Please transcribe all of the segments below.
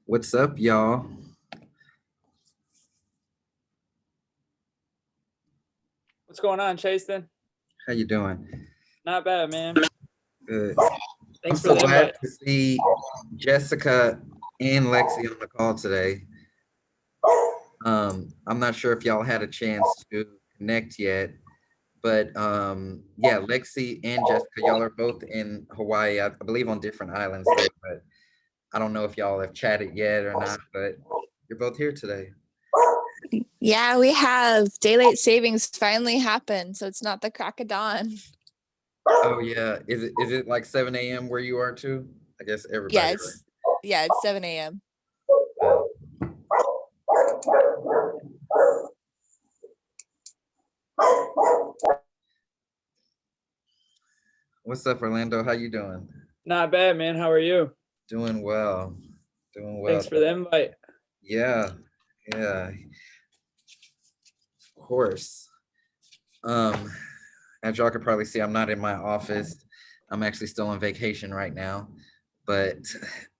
What's up, y'all? What's going on, Chasten? How you doing? Not bad, man. Good. I'm Thanks for so the glad invite. to see Jessica and Lexi on the call today. I'm not sure if y'all had a chance to connect yet, but yeah, Lexi and Jessica, y'all are both in Hawaii, I believe on different islands though, but I don't know if y'all have chatted yet or not, but you're both here today. Yeah, we have daylight savings finally happened, so it's not the crack of dawn. Oh yeah, is it like 7 a.m. where you are too? I guess everybody, It's 7 a.m. right? What's up, Orlando? How you doing? Not bad, man. How are you? Doing well. Doing well. Thanks for the invite. Yeah, yeah, of course. Um, as y'all could probably see, I'm not in my office. I'm actually still on vacation right now, but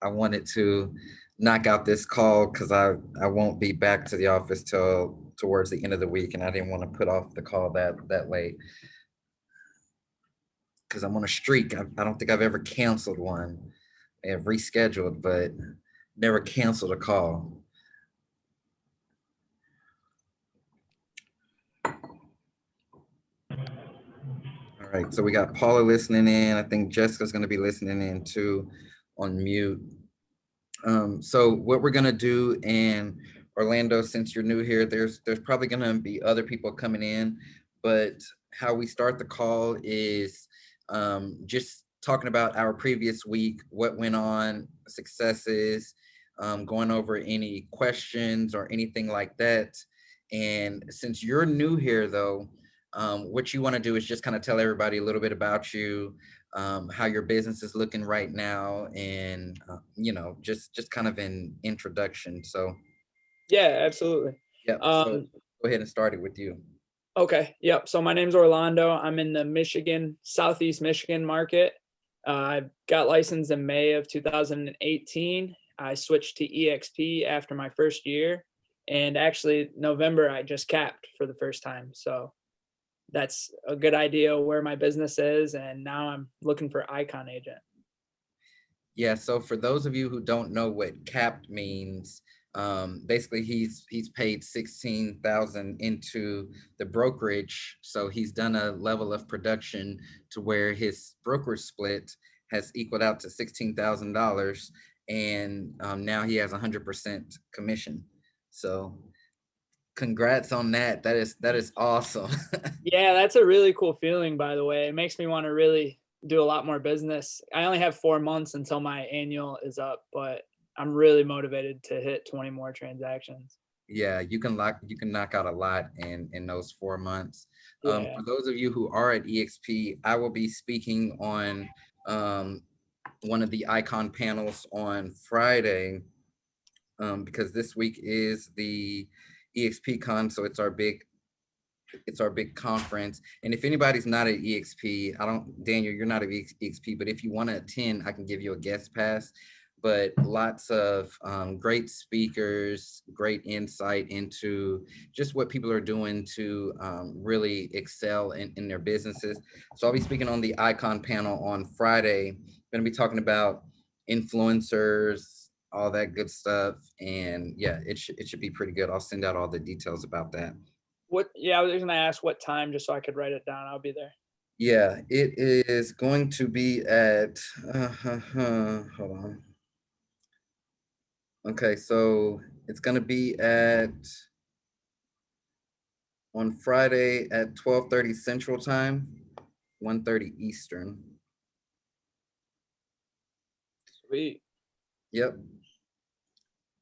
I wanted to knock out this call because I won't be back to the office till towards the end of the week, and I didn't want to put off the call that late because I'm on a streak. I don't think I've ever canceled one. I have rescheduled, but never canceled a call. All right, so we got Paula listening in. I think Jessica's going to be listening in too on mute. So what we're going to do, and Orlando, since you're new here, there's probably going to be other people coming in, but how we start the call is just talking about our previous week, what went on, successes, going over any questions or anything like that. And since you're new here though, what you want to do is just kind of tell everybody a little bit about you, how your business is looking right now, and just kind of an introduction. So Yeah, absolutely. yeah, so go ahead and start it with you. Okay. Yep. So my name's Orlando. I'm in the Michigan, Southeast Michigan market. I got licensed in May of 2018. I switched to EXP after my first year. And actually, November, I just capped for the first time. So that's a good idea where my business is. And now I'm looking for Icon Agent. Yeah, so for those of you who don't know what capped means, basically he's paid 16,000 into the brokerage, so he's done a level of production to where his brokerage split has equaled out to $16,000, and now he has 100% commission. So congrats on that. That is awesome. Yeah, that's a really cool feeling, by the way. It makes me want to really do a lot more business. I only have 4 months until my annual is up, but I'm really motivated to hit 20 more transactions. Yeah, you can knock out a lot in those 4 months. Yeah. For those of you who are at EXP, I will be speaking on one of the Icon panels on Friday, because this week is the EXP Con, so it's our big conference. And if anybody's not at EXP, Daniel, you're not at EXP, but if you want to attend, I can give you a guest pass. But lots of great speakers, great insight into just what people are doing to really excel in their businesses. So I'll be speaking on the Icon panel on Friday. I'm going to be talking about influencers, all that good stuff. And yeah, it should be pretty good. I'll send out all the details about that. I was going to ask what time just so I could write it down. I'll be there. Yeah, it is going to be at, hold on. Okay, so it's going to be on Friday at 12:30 Central Time, 1:30 Eastern. Sweet. Yep.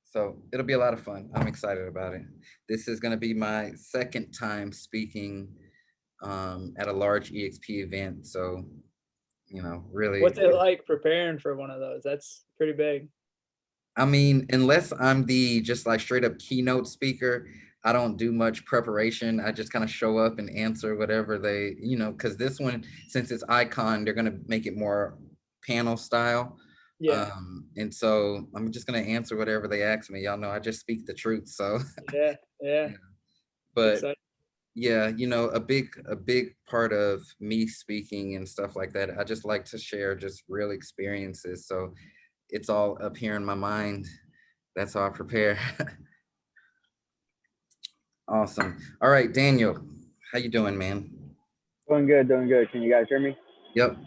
So it'll be a lot of fun. I'm excited about it. This is going to be my second time speaking at a large EXP event. So, really. What's it like preparing for one of those? That's pretty big. I mean, unless I'm the just like straight up keynote speaker, I don't do much preparation. I just kind of show up and answer whatever because this one, since it's Icon, they're going to make it more panel style. Yeah. And so I'm just gonna answer whatever they ask me. Y'all know I just speak the truth. So, Yeah. Yeah. yeah. But Exciting. yeah, a big part of me speaking and stuff like that, I just like to share just real experiences. So it's all up here in my mind. That's how I prepare. Awesome. All right, Daniel, how you doing, man? Doing good, doing good. Can you guys hear me? Yep.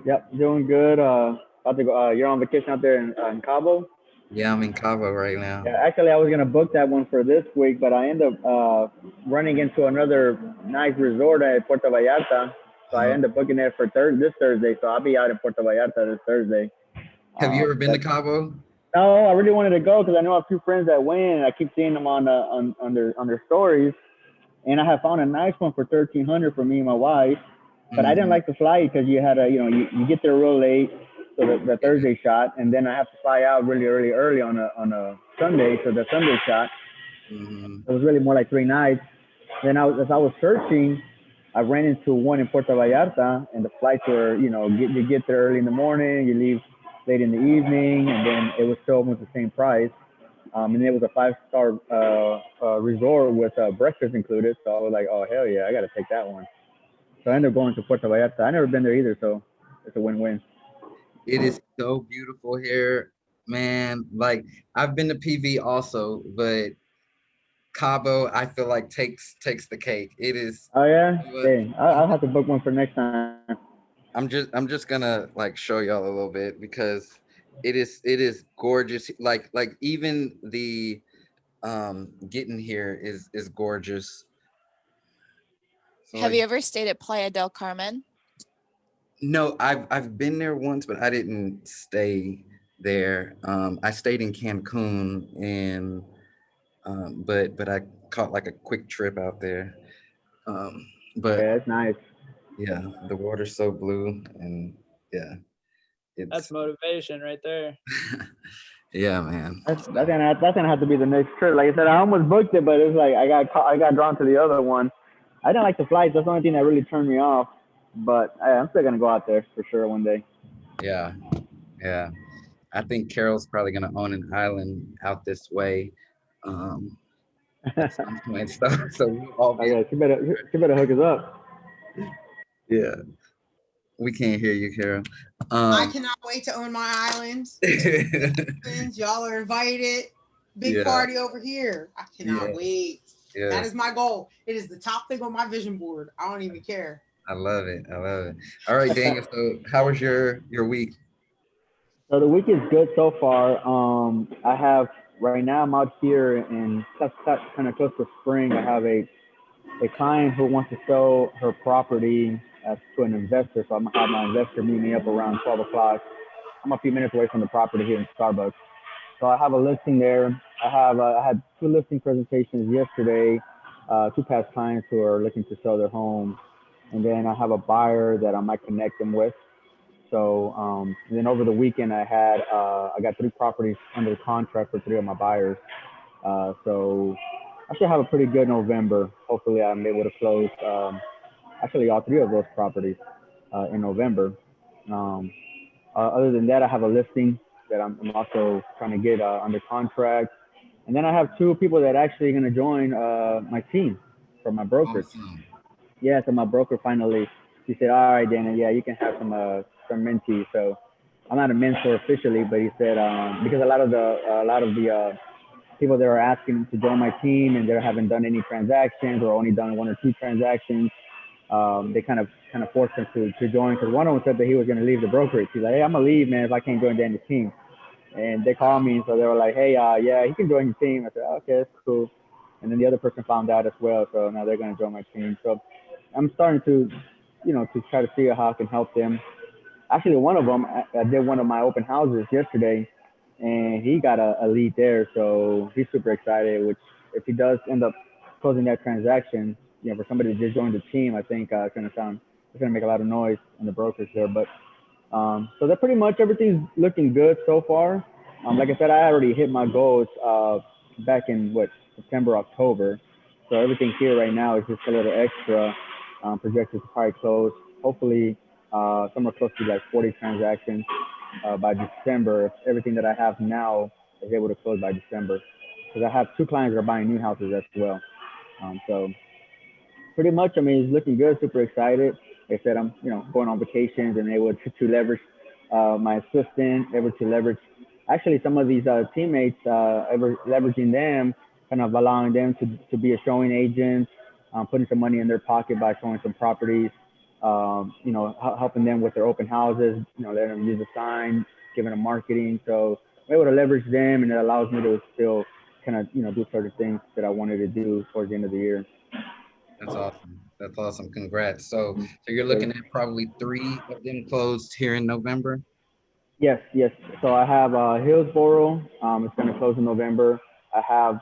Yep, doing good. About to go. You're on vacation out there in Cabo? Yeah, I'm in Cabo right now. Yeah, actually, I was gonna book that one for this week, but I end up running into another nice resort at Puerto Vallarta, so I Uh, end up booking it for this Thursday. So I'll be out in Puerto Vallarta this Thursday. have you ever been to But Cabo? no, I really wanted to go because I know a few friends that went, and I keep seeing them on their stories, and I have found a nice one for 1,300 for me and my wife. But I didn't Mhm. like the flight because you had to, you get there real late, so the Thursday shot, and then I have to fly out really early on a Sunday, so the Sunday shot. Mhm. It was really more like 3 nights. Then as I was searching, I ran into one in Puerto Vallarta, and the flights were, you get there early in the morning, you leave late in the evening, and then it was still almost the same price. And it was a 5-star resort with breakfast included. So I was like, oh hell yeah, I got to take that one. So I ended up going to Puerto Vallarta. I never been there either, so it's a win-win. It is so beautiful here, man. Like I've been to PV also, but Cabo, I feel like takes the cake. It is. Oh yeah, You know what? dang, I'll have to book one for next time. I'm just gonna like show y'all a little bit because it is gorgeous. Like even the getting here is gorgeous. So Have like you ever stayed at Playa del Carmen? no, I've been there once, but I didn't stay there. I stayed in Cancun and but I caught like a quick trip out there. Um, Oh but yeah, it's nice. yeah, the water's so blue and yeah, That's it's motivation right there. yeah, man. So, That's gonna have to be the next trip. Like I said, I almost booked it, but it's like I got drawn to the other one. I didn't like the flights. That's the only thing that really turned me off. But I'm still gonna go out there for sure one day. yeah, yeah. I think Carol's probably gonna own an island out this way um at some point. So we'll all Oh be yeah, she better hook us up. yeah. We can't hear you, Carol. I Um cannot wait to own my island. Friends, y'all are invited. Big yeah, party over here. I cannot yes, wait. That yes. is my goal. It is the top thing on my vision board. I don't even care. I love it. I love it. All right, Daniel. So how was your week? So the week is good so far. I have right now. I'm out here in that's kind of close to spring. I have a client who wants to sell her property to an investor. So I'm gonna have my investor meet me up around 12 o'clock. I'm a few minutes away from the property here in Starbucks. So I have a listing there. I had 2 listing presentations yesterday. 2 past clients who are looking to sell their home, and then I have a buyer that I might connect them with. So and then over the weekend I got 3 properties under contract for 3 of my buyers. So I should have a pretty good November. Hopefully I'm able to close actually all 3 of those properties in November. Um, Other than that, I have a listing that I'm also trying to get under contract. And then I have 2 people that actually going to join my team from my brokerage. Awesome. Yeah, so my broker finally, he said, all right, Dana, yeah, you can have some mentees. So I'm not a mentor officially, but he said, because a lot of the people that are asking to join my team and they haven't done any transactions or only done 1 or 2 transactions, they kind of forced him to join because one of them said that he was going to leave the brokerage. He's like, hey, I'm gonna leave, man, if I can't join Danny's team. And they called me, and so they were like, hey, yeah, he can join your team. I said, okay, that's cool. And then the other person found out as well, so now they're going to join my team. So I'm starting to, to try to see how I can help them. Actually, one of them, I did one of my open houses yesterday, and he got a lead there, so he's super excited. Which, if he does end up closing that transaction, for somebody to just join the team, I think it's gonna make a lot of noise in the brokerage there. But so that pretty much everything's looking good so far. Like I said, I already hit my goals back in September, October. So everything here right now is just a little extra. Projected to probably close, hopefully, somewhere close to like 40 transactions. by December. If everything that I have now is able to close by December, because I have 2 clients that are buying new houses as well. So pretty much, I mean, it's looking good. Super excited. Like I said, I'm, going on vacations and able to leverage my assistant, able to leverage actually some of these teammates, leveraging them, kind of allowing them to be a showing agent, putting some money in their pocket by showing some properties, helping them with their open houses, letting them use the sign, giving them marketing. So I'm able to leverage them, and it allows me to still kind of, do certain things that I wanted to do towards the end of the year. That's awesome. That's awesome. Congrats. So you're looking at probably 3 of them closed here in November? Yes. So I have Hillsboro. It's going to close in November. I have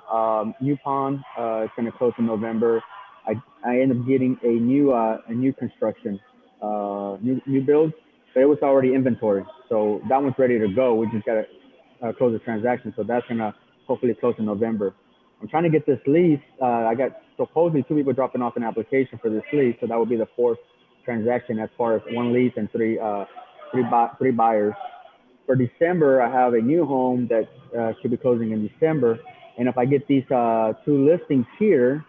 Yukon. It's going to close in November. I end up getting a new construction, new build, but it was already inventory. So that one's ready to go. We just got to close the transaction. So that's going to hopefully close in November. I'm trying to get this lease. I got supposedly 2 people dropping off an application for this lease. So that would be the 4th transaction as far as 1 lease and 3 buyers. For December, I have a new home that should be closing in December. And if I get these 2 listings here,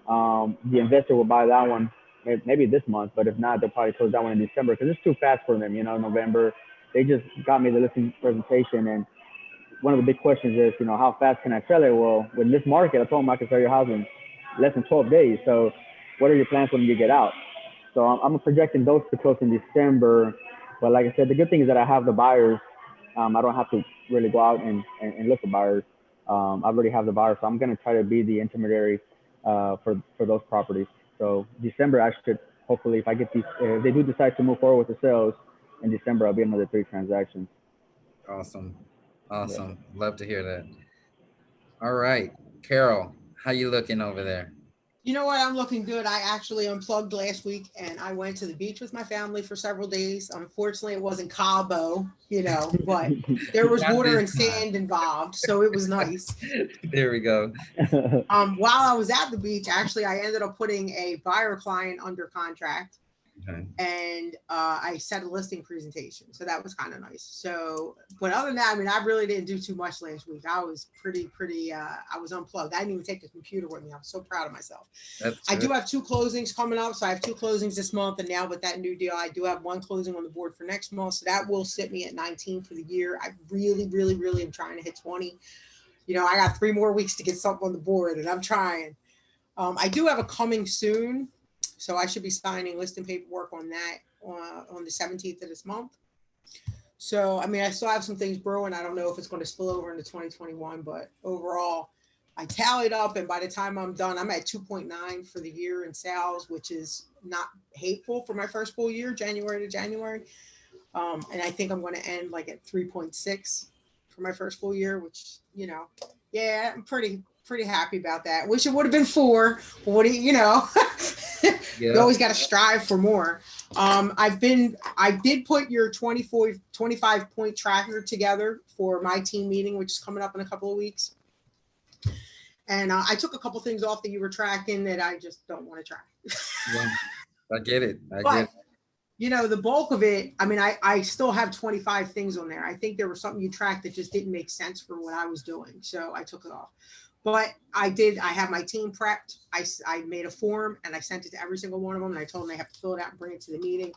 the investor will buy that one maybe this month, but if not, they'll probably close that one in December because it's too fast for them, November. They just got me the listing presentation, and one of the big questions is, how fast can I sell it? Well, with this market, I told them I can sell your house in less than 12 days. So what are your plans when you get out? So I'm projecting those to close in December. But like I said, the good thing is that I have the buyers. I don't have to really go out and look for buyers. I already have the buyers, so I'm going to try to be the intermediary for those properties. So December, I should hopefully, if I get these, if they do decide to move forward with the sales in December, I'll be another 3 transactions. Awesome. Love to hear that. All right, Carol, how you looking over there? You know what? I'm looking good. I actually unplugged last week and I went to the beach with my family for several days. Unfortunately, it wasn't Cabo, but there was Not water this and sand involved. So it was nice. There we go. While I was at the beach, actually, I ended up putting a buyer client under contract. Okay. And I set a listing presentation. So that was kind of nice. So, but other than that, I mean, I really didn't do too much last week. I was pretty, I was unplugged. I didn't even take the computer with me. I'm so proud of myself. I do have 2 closings coming up. So I have 2 closings this month. And now with that new deal, I do have 1 closing on the board for next month. So that will sit me at 19 for the year. I really, really, really am trying to hit 20. I got 3 more weeks to get something on the board and I'm trying. I do have a coming soon. So I should be signing listing paperwork on that on the 17th of this month. So, I mean, I still have some things brewing. I don't know if it's going to spill over into 2021, but overall, I tallied up. And by the time I'm done, I'm at 2.9 for the year in sales, which is not hateful for my first full year, January to January. And I think I'm going to end like at 3.6 for my first full year, which, yeah, I'm pretty happy about that. Wish it would have been 4, but what do you always got to strive for more. I did put your 25 point tracker together for my team meeting, which is coming up in a couple of weeks. And I took a couple things off that you were tracking that I just don't want to track. Yeah, I get it. The bulk of it, I mean, I still have 25 things on there. I think there was something you tracked that just didn't make sense for what I was doing. So I took it off. But I have my team prepped. I made a form and I sent it to every single one of them. And I told them they have to fill it out and bring it to the meeting.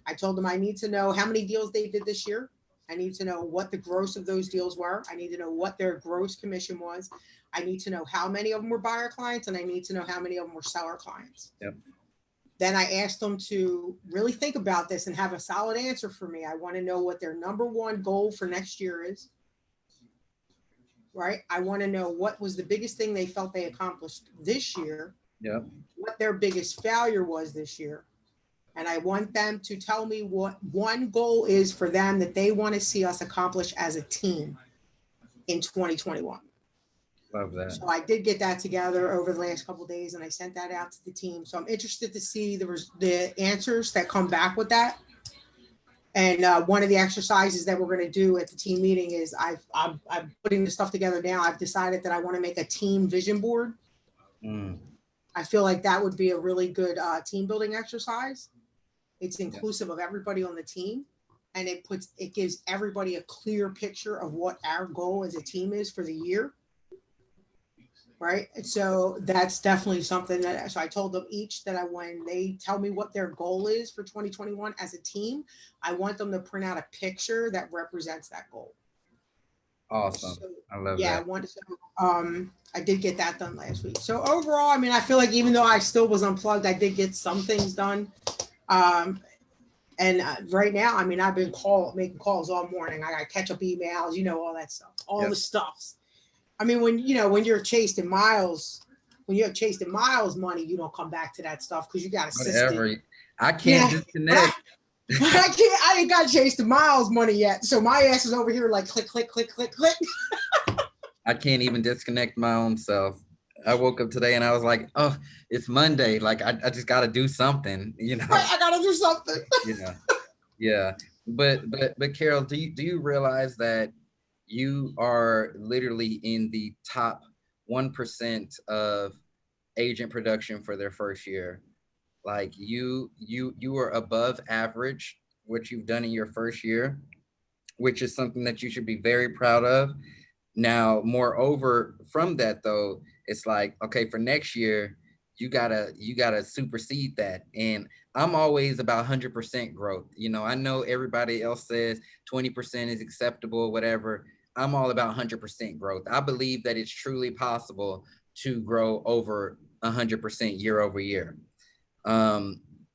I told them I need to know how many deals they did this year. I need to know what the gross of those deals were. I need to know what their gross commission was. I need to know how many of them were buyer clients, and I need to know how many of them were seller clients. Yep. Then I asked them to really think about this and have a solid answer for me. I want to know what their number 1 goal for next year is. Right? I want to know what was the biggest thing they felt they accomplished this year. Yep. What their biggest failure was this year. And I want them to tell me what one goal is for them that they want to see us accomplish as a team in 2021. Love that. So I did get that together over the last couple of days and I sent that out to the team. So I'm interested to see the answers that come back with that. And one of the exercises that we're going to do at the team meeting is I'm putting the stuff together now. I've decided that I want to make a team vision board. I feel like that would be a really good team building exercise. It's inclusive of everybody on the team. and it gives everybody a clear picture of what our goal as a team is for the year. Right. And so that's definitely something that, so I told them each that when they tell me what their goal is for 2021 as a team, I want them to print out a picture that represents that goal. Awesome. So, I love yeah, that. I did get that done last week. So overall, I mean, I feel like even though I still was unplugged, I did get some things done. And right now, I mean, I've been making calls all morning. I got catch up emails, all that stuff, all Yep. the stuffs. I mean, when you're chasing miles, when you're chasing miles money, you don't come back to that stuff because you got assistant. Whatever. I can't disconnect. But I ain't got chased the miles money yet. So my ass is over here like click, click, click, click, click. I can't even disconnect my own self. I woke up today and I was like, oh, it's Monday. Like I just got to do something, I gotta do something. Yeah. But Carol, do you realize that you are literally in the top 1% of agent production for their first year? Like you are above average what you've done in your first year, which is something that you should be very proud of. Now, moreover, from that though, it's like, okay, for next year, you gotta supersede that. And I'm always about 100% growth. I know everybody else says 20% is acceptable, whatever. I'm all about 100% growth. I believe that it's truly possible to grow over 100% year over year.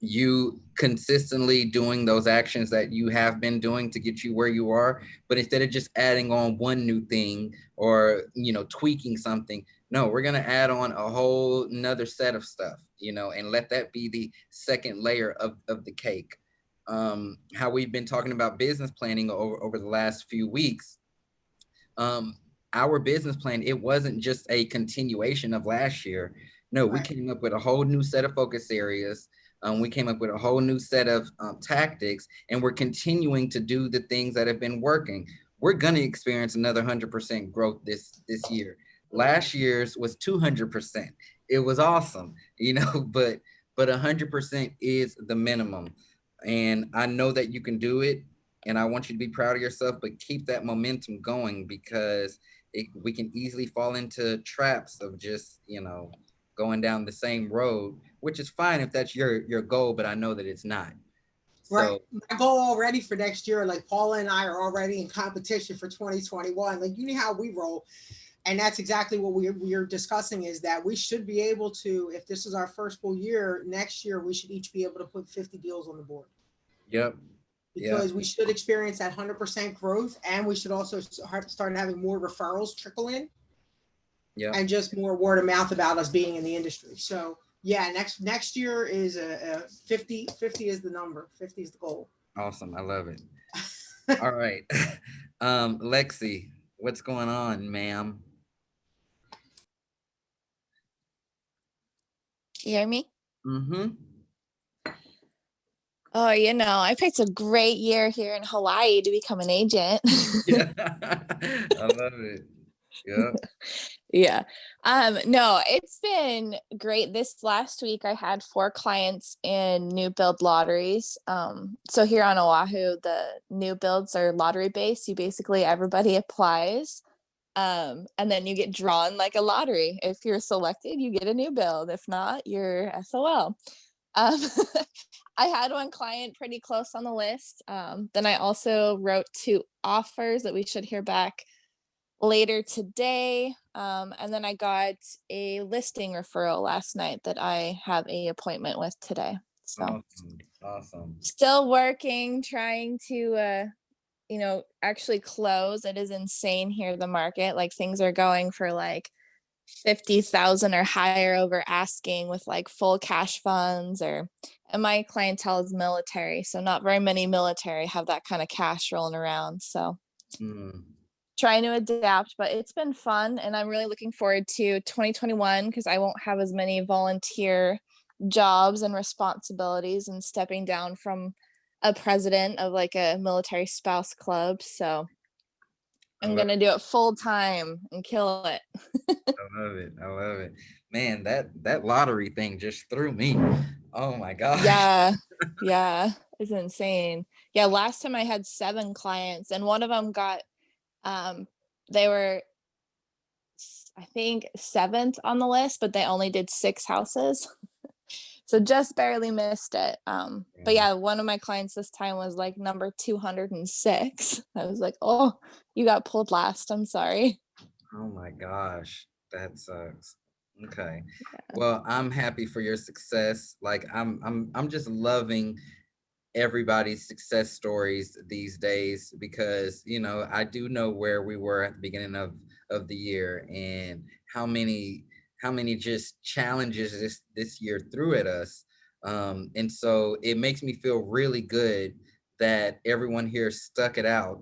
You consistently doing those actions that you have been doing to get you where you are, but instead of just adding on one new thing or tweaking something, no, we're going to add on a whole another set of stuff, and let that be the second layer of the cake. How we've been talking about business planning over the last few weeks. Our business plan, it wasn't just a continuation of last year. No, we came up with a whole new set of focus areas. We came up with a whole new set of tactics, and we're continuing to do the things that have been working. We're going to experience another 100% growth this year. Last year's was 200%. It was awesome, but 100% is the minimum. And I know that you can do it. And I want you to be proud of yourself, but keep that momentum going, because we can easily fall into traps of just, going down the same road, which is fine if that's your goal, but I know that it's not. Right. My goal already for next year, like Paula and I are already in competition for 2021. Like, you know how we roll. And that's exactly what we're discussing, is that we should be able to, if this is our first full year, next year, we should each be able to put 50 deals on the board. Yep. Because we should experience that 100% growth, and we should also start having more referrals trickle in. Yeah. And just more word of mouth about us being in the industry. So yeah, next year is a 50 is the number. 50 is the goal. Awesome. I love it. All right. Lexi, what's going on, ma'am? You hear me? Mm-hmm. Oh, I picked a great year here in Hawaii to become an agent. Yeah. I love it. Yeah. Yeah. No, it's been great. This last week I had 4 clients in new build lotteries. So here on Oahu, the new builds are lottery based. Everybody applies. And then you get drawn like a lottery. If you're selected, you get a new build. If not, you're SOL. I had one client pretty close on the list. Then I also wrote 2 offers that we should hear back later today. And then I got a listing referral last night that I have an appointment with today. So awesome. Still working, trying to, actually close. It is insane here, the market. Like, things are going for like 50,000 or higher over asking with like full cash funds, and my clientele is military. So not very many military have that kind of cash rolling around. So trying to adapt, but it's been fun. And I'm really looking forward to 2021 because I won't have as many volunteer jobs and responsibilities and stepping down from a president of like a military spouse club. So I'm going to do it full time and kill it. I love it. Man, that lottery thing just threw me. Oh my gosh. Yeah, yeah, it's insane. Yeah, last time I had 7 clients and one of them got, um, they were I think 7th on the list, but they only did 6 houses. So just barely missed it. But Yeah. yeah, one of my clients this time was like number 206. I was like, oh, you got pulled last. I'm sorry. Oh my gosh, that sucks. Okay. Well, I'm happy for your success. Like I'm just loving everybody's success stories these days because I do know where we were at the beginning of the year and how many just challenges this year threw at us. And so it makes me feel really good that everyone here stuck it out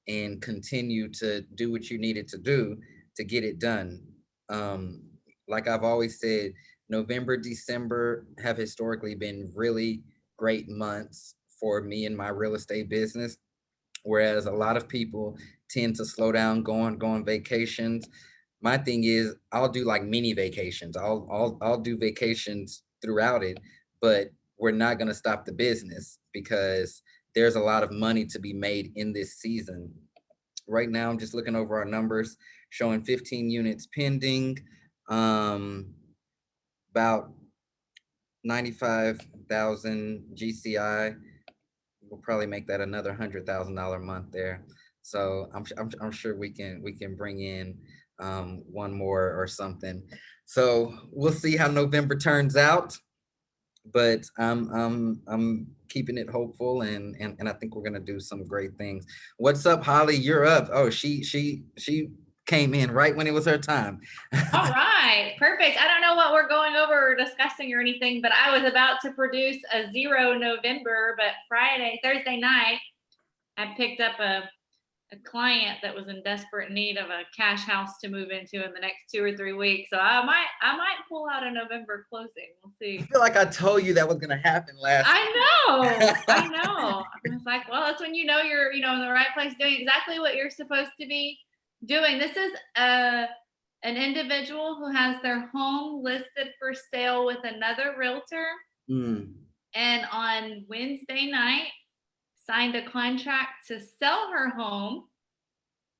and continue to do what you needed to do to get it done. um, like I've always said, November, December have historically been really great months for me and my real estate business, whereas a lot of people tend to slow down, go on vacations. My thing is I'll do like mini vacations. I'll do vacations throughout it, but we're not going to stop the business because there's a lot of money to be made in this season. Right now I'm just looking over our numbers showing 15 units pending, um about 95,000 GCI. We'll probably make that another $100,000 month there. So I'm sure we can bring in one more or something. So we'll see how November turns out, but I'm keeping it hopeful, and I think we're gonna do some great things. What's up, Holly? You're up. Oh, she came in right when it was her time. All right, perfect. I don't know what we're going over or discussing or anything, but I was about to produce a 0 November, but Thursday night, I picked up a client that was in desperate need of a cash house to move into in the next 2 or 3 weeks. So I might pull out a November closing. We'll I see. feel like I told you that was gonna happen last. I know. I was like, well, that's when you're, in the right place doing exactly what you're supposed to be doing. This is an individual who has their home listed for sale with another realtor, Mm, and on Wednesday night signed a contract to sell her home.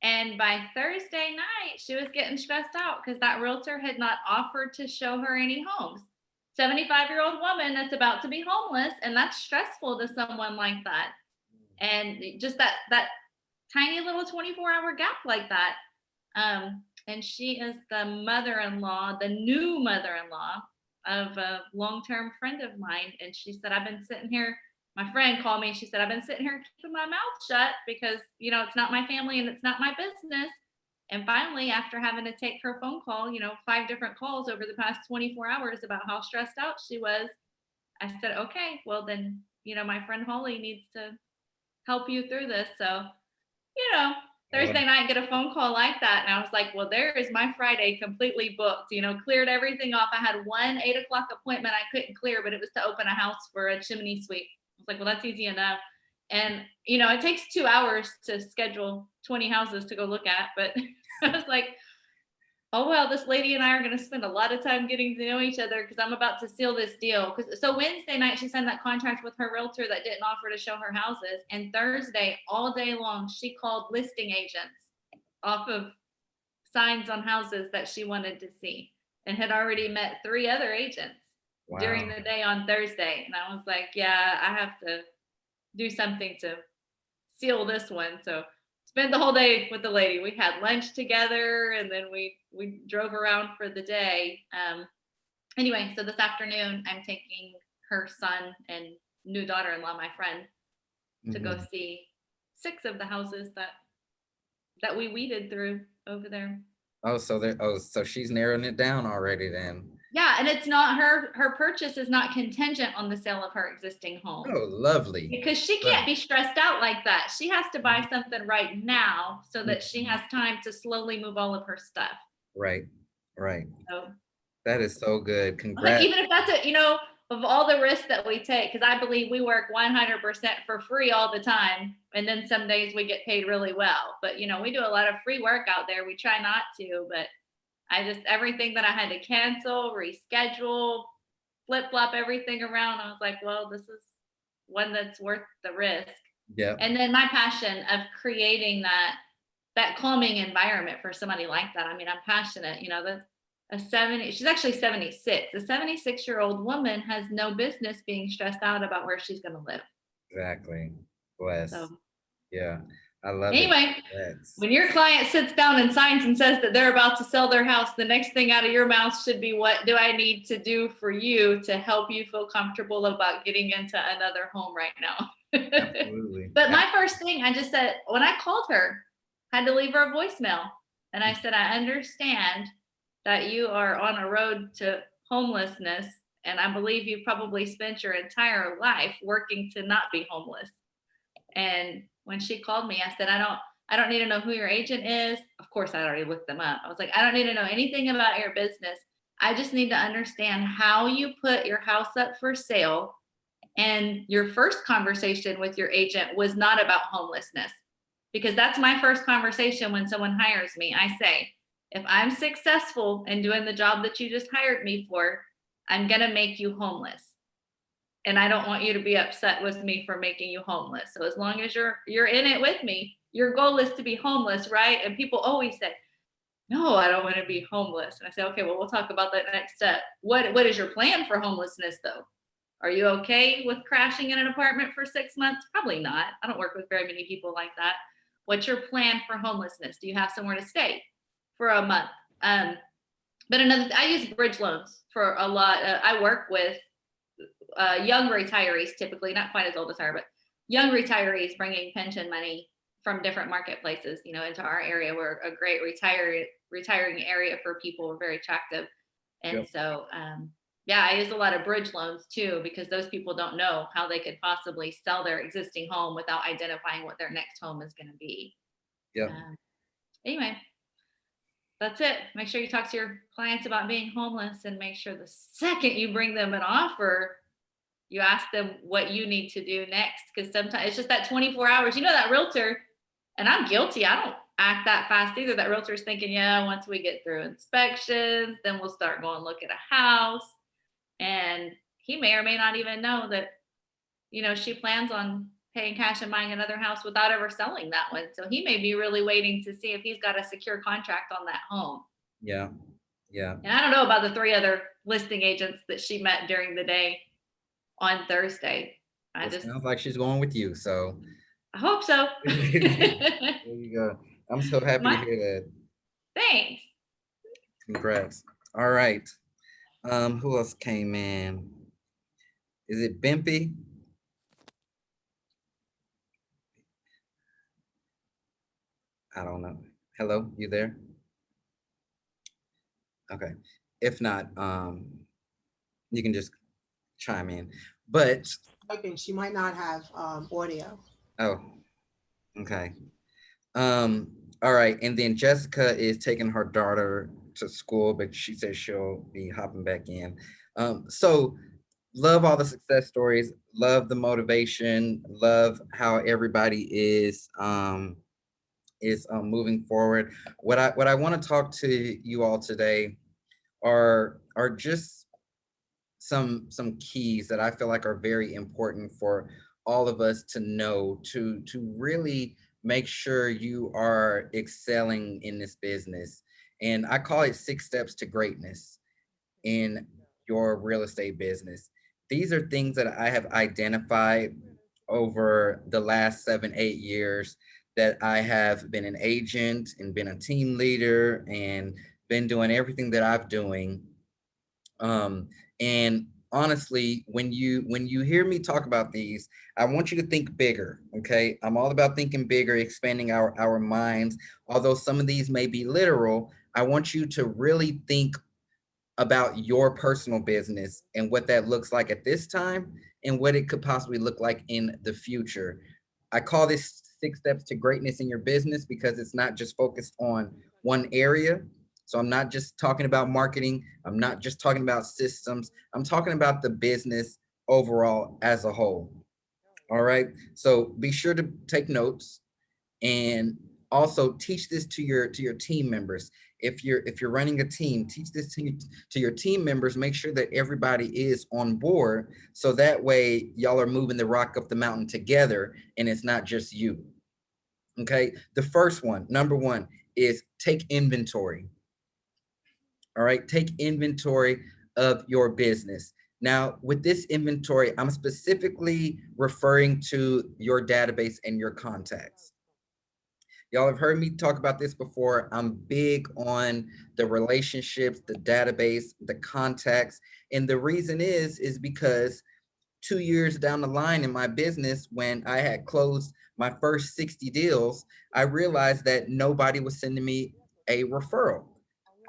And by Thursday night, she was getting stressed out because that realtor had not offered to show her any homes. 75-year-old woman that's about to be homeless, and that's stressful to someone like that. And just that tiny little 24-hour gap like that. And she is the mother-in-law, the new mother-in-law of a long-term friend of mine. And she said, I've been sitting here. My friend called me. She said, I've been sitting here keeping my mouth shut because, it's not my family and it's not my business. And finally, after having to take her phone call, 5 different calls over the past 24 hours about how stressed out she was, I said, okay, well then, my friend Holly needs to help you through this. So, Thursday night, get a phone call like that. And I was like, well, there is my Friday completely booked, cleared everything off. I had one 8 o'clock appointment I couldn't clear, but it was to open a house for a chimney sweep. I was like, well, that's easy enough. And, it takes 2 hours to schedule 20 houses to go look at. But I was like, oh, well, this lady and I are going to spend a lot of time getting to know each other because I'm about to seal this deal. So Wednesday night, she signed that contract with her realtor that didn't offer to show her houses. And Thursday, all day long, she called listing agents off of signs on houses that she wanted to see and had already met 3 other agents during the day on Thursday. And I was like, yeah, I have to do something to seal this one. So spent the whole day with the lady. We had lunch together and then we drove around for the day. Anyway, so this afternoon I'm taking her son and new daughter-in-law, my friend, to go see 6 of the houses that we weeded through over there. So she's narrowing it down already then. Yeah, and it's not her purchase is not contingent on the sale of her existing home. Oh, lovely. Because she can't be stressed out like that. She has to buy something right now so that she has time to slowly move all of her stuff. Right. So That is so good. like, Congrats. even if that's of all the risks that we take, because I believe we work 100% for free all the time. And then some days we get paid really well. But, we do a lot of free work out there. We try not to, but everything that I had to cancel, reschedule, flip flop everything around. I was like, well, this is one that's worth the risk. Yeah. And then my passion of creating that calming environment for somebody like that. I mean, I'm passionate, you know, she's actually 76. A 76-year-old woman has no business being stressed out about where she's going to live. Exactly. Bless. So Yeah. I love anyway, it. Yes. when your client sits down and signs and says that they're about to sell their house, the next thing out of your mouth should be, what do I need to do for you to help you feel comfortable about getting into another home right now? Absolutely. But my first thing, I just said, when I called her, had to leave her a voicemail. And I said, I understand that you are on a road to homelessness. And I believe you probably spent your entire life working to not be homeless. And when she called me, I said, I don't need to know who your agent is. Of course, I already looked them up. I was like, I don't need to know anything about your business. I just need to understand how you put your house up for sale. And your first conversation with your agent was not about homelessness, because that's my first conversation when someone hires me. I say, if I'm successful in doing the job that you just hired me for, I'm going to make you homeless. And I don't want you to be upset with me for making you homeless. So as long as you're in it with me, your goal is to be homeless, right? And people always say, no, I don't want to be homeless. And I say, okay, well, we'll talk about that next step. What is your plan for homelessness though? Are you okay with crashing in an apartment for 6 months? Probably not. I don't work with very many people like that. What's your plan for homelessness? Do you have somewhere to stay for a month? But I use bridge loans for a lot. I work with young retirees, typically not quite as old as her, but young retirees bringing pension money from different marketplaces, you know, into our area. We're a great retiring area for people. We're very attractive. And Yep. so, yeah, I use a lot of bridge loans too, because those people don't know how they could possibly sell their existing home without identifying what their next home is going to be. Yeah. Anyway, that's it. Make sure you talk to your clients about being homeless, and make sure the second you bring them an offer, you ask them what you need to do next. Because sometimes it's just that 24 hours, you know, that realtor, and I'm guilty. I don't act that fast either. That realtor's thinking, yeah, once we get through inspections, then we'll start going look at a house. And he may or may not even know that, you know, she plans on paying cash and buying another house without ever selling that one. So he may be really waiting to see if he's got a secure contract on that home. Yeah. Yeah. And I don't know about the 3 other listing agents that she met during the day on Thursday. It sounds like she's going with you. So I hope so. there you go. I'm so happy to hear that. Thanks. Congrats. All right. Who else came in? Is it Bimpy? I don't know. Hello, you there? Okay. If not, you can just chime in. But I think she might not have audio. oh, okay. All right. And then Jessica is taking her daughter to school, but she says she'll be hopping back in. So love all the success stories, love the motivation, love how everybody is moving forward. What I want to talk to you all today are just some keys that I feel like are very important for all of us to know to really make sure you are excelling in this business. And I call it 6 steps to greatness in your real estate business. These are things that I have identified over the last 7-8 years that I have been an agent and been a team leader and been doing everything that I'm doing. And honestly, when you hear me talk about these, I want you to think bigger. Okay. I'm all about thinking bigger, expanding our minds. Although some of these may be literal, I want you to really think about your personal business and what that looks like at this time and what it could possibly look like in the future. I call this 6 steps to greatness in your business because it's not just focused on one area. So I'm not just talking about marketing. I'm not just talking about systems. I'm talking about the business overall as a whole. All right. So be sure to take notes. And Also teach this to your team members. If you're running a team, teach this to your team members. Make sure that everybody is on board, so that way y'all are moving the rock up the mountain together and it's not just you. Okay, the first one, number one, is take inventory. All right, take inventory of your business. Now, with this inventory, I'm specifically referring to your database and your contacts. Y'all have heard me talk about this before. I'm big on the relationships, the database, the contacts. And the reason is because 2 years down the line in my business, when I had closed my first 60 deals, I realized that nobody was sending me a referral.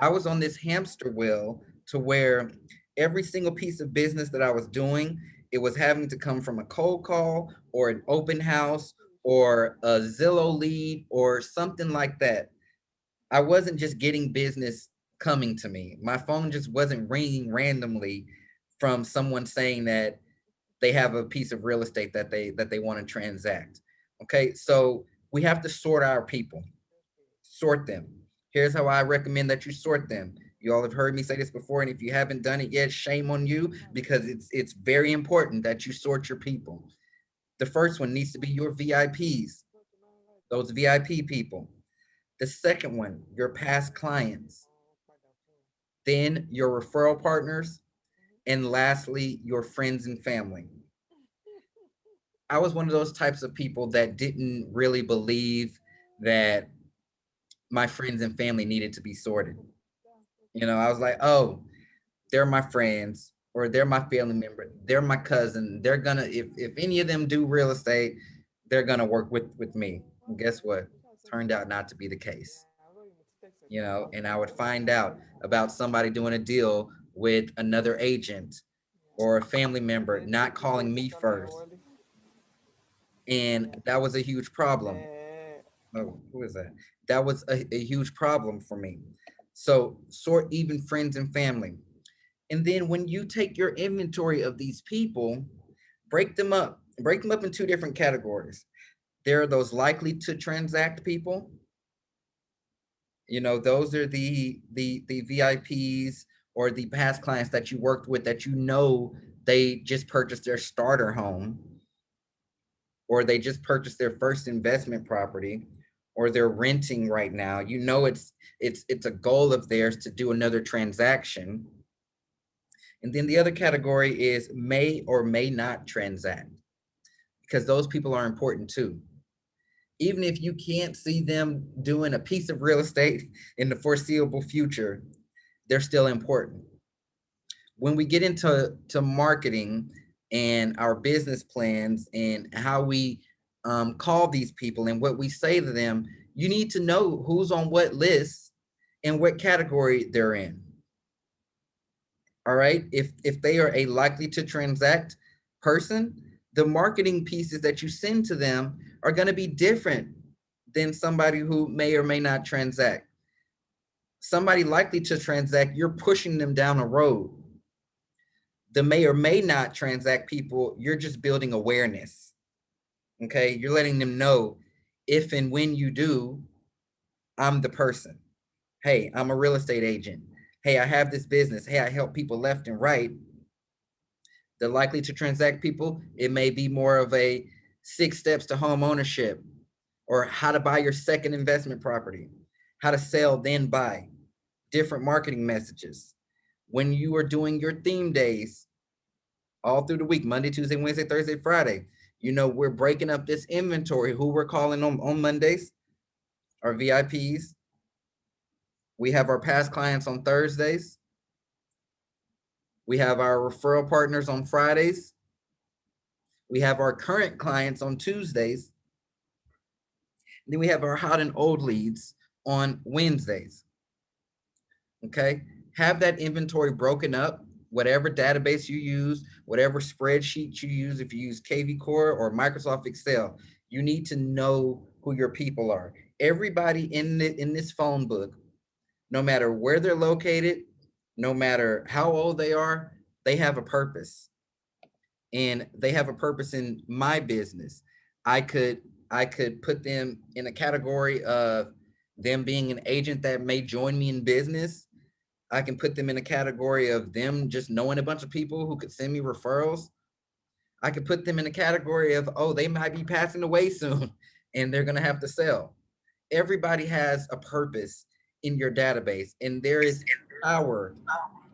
I was on this hamster wheel to where every single piece of business that I was doing, it was having to come from a cold call or an open house or a Zillow lead or something like that. I wasn't just getting business coming to me. My phone just wasn't ringing randomly from someone saying that they have a piece of real estate that they want to transact. Okay, so we have to sort our people, sort them. Here's how I recommend that you sort them. You all have heard me say this before, and if you haven't done it yet, shame on you, because it's very important that you sort your people. The first one needs to be your VIPs, those VIP people. The second one, your past clients. Then your referral partners, and lastly, your friends and family. I was one of those types of people that didn't really believe that my friends and family needed to be sorted. You know, I was like, oh, they're my friends or they're my family member, they're my cousin. They're gonna, if any of them do real estate, they're gonna work with me. And guess what? Turned out not to be the case. You know, and I would find out about somebody doing a deal with another agent or a family member not calling me first. And that was a huge problem. Oh, who is that? That was a huge problem for me. So sort even friends and family. And then when you take your inventory of these people, break them up in two different categories. There are those likely to transact people. You know, those are the VIPs or the past clients that you worked with that you know they just purchased their starter home, or they just purchased their first investment property, or they're renting right now. You know, it's a goal of theirs to do another transaction. And then the other category is may or may not transact, because those people are important too. Even if you can't see them doing a piece of real estate in the foreseeable future, they're still important. When we get into marketing and our business plans and how we call these people and what we say to them, you need to know who's on what list and what category they're in. All right. If they are a likely to transact person, the marketing pieces that you send to them are going to be different than somebody who may or may not transact. Somebody likely to transact, you're pushing them down a road. The may or may not transact people, you're just building awareness. Okay. You're letting them know if and when you do, I'm the person. Hey, I'm a real estate agent. Hey, I have this business. Hey, I help people left and right. The likely to transact people, it may be more of a 6 steps to home ownership, or how to buy your second investment property, how to sell, then buy, different marketing messages. When you are doing your theme days all through the week, Monday, Tuesday, Wednesday, Thursday, Friday, you know, we're breaking up this inventory. Who we're calling on Mondays, our VIPs. We have our past clients on Thursdays. We have our referral partners on Fridays. We have our current clients on Tuesdays. Then we have our hot and old leads on Wednesdays. Okay. Have that inventory broken up, whatever database you use, whatever spreadsheet you use. If you use KV Core or Microsoft Excel, you need to know who your people are. Everybody in this phone book, no matter where they're located, no matter how old they are, they have a purpose. And they have a purpose in my business. I could I could put them in a category of them being an agent that may join me in business. I can put them in a category of them just knowing a bunch of people who could send me referrals. I could put them in a category of, oh, they might be passing away soon and they're going to have to sell. Everybody has a purpose in your database, and there is power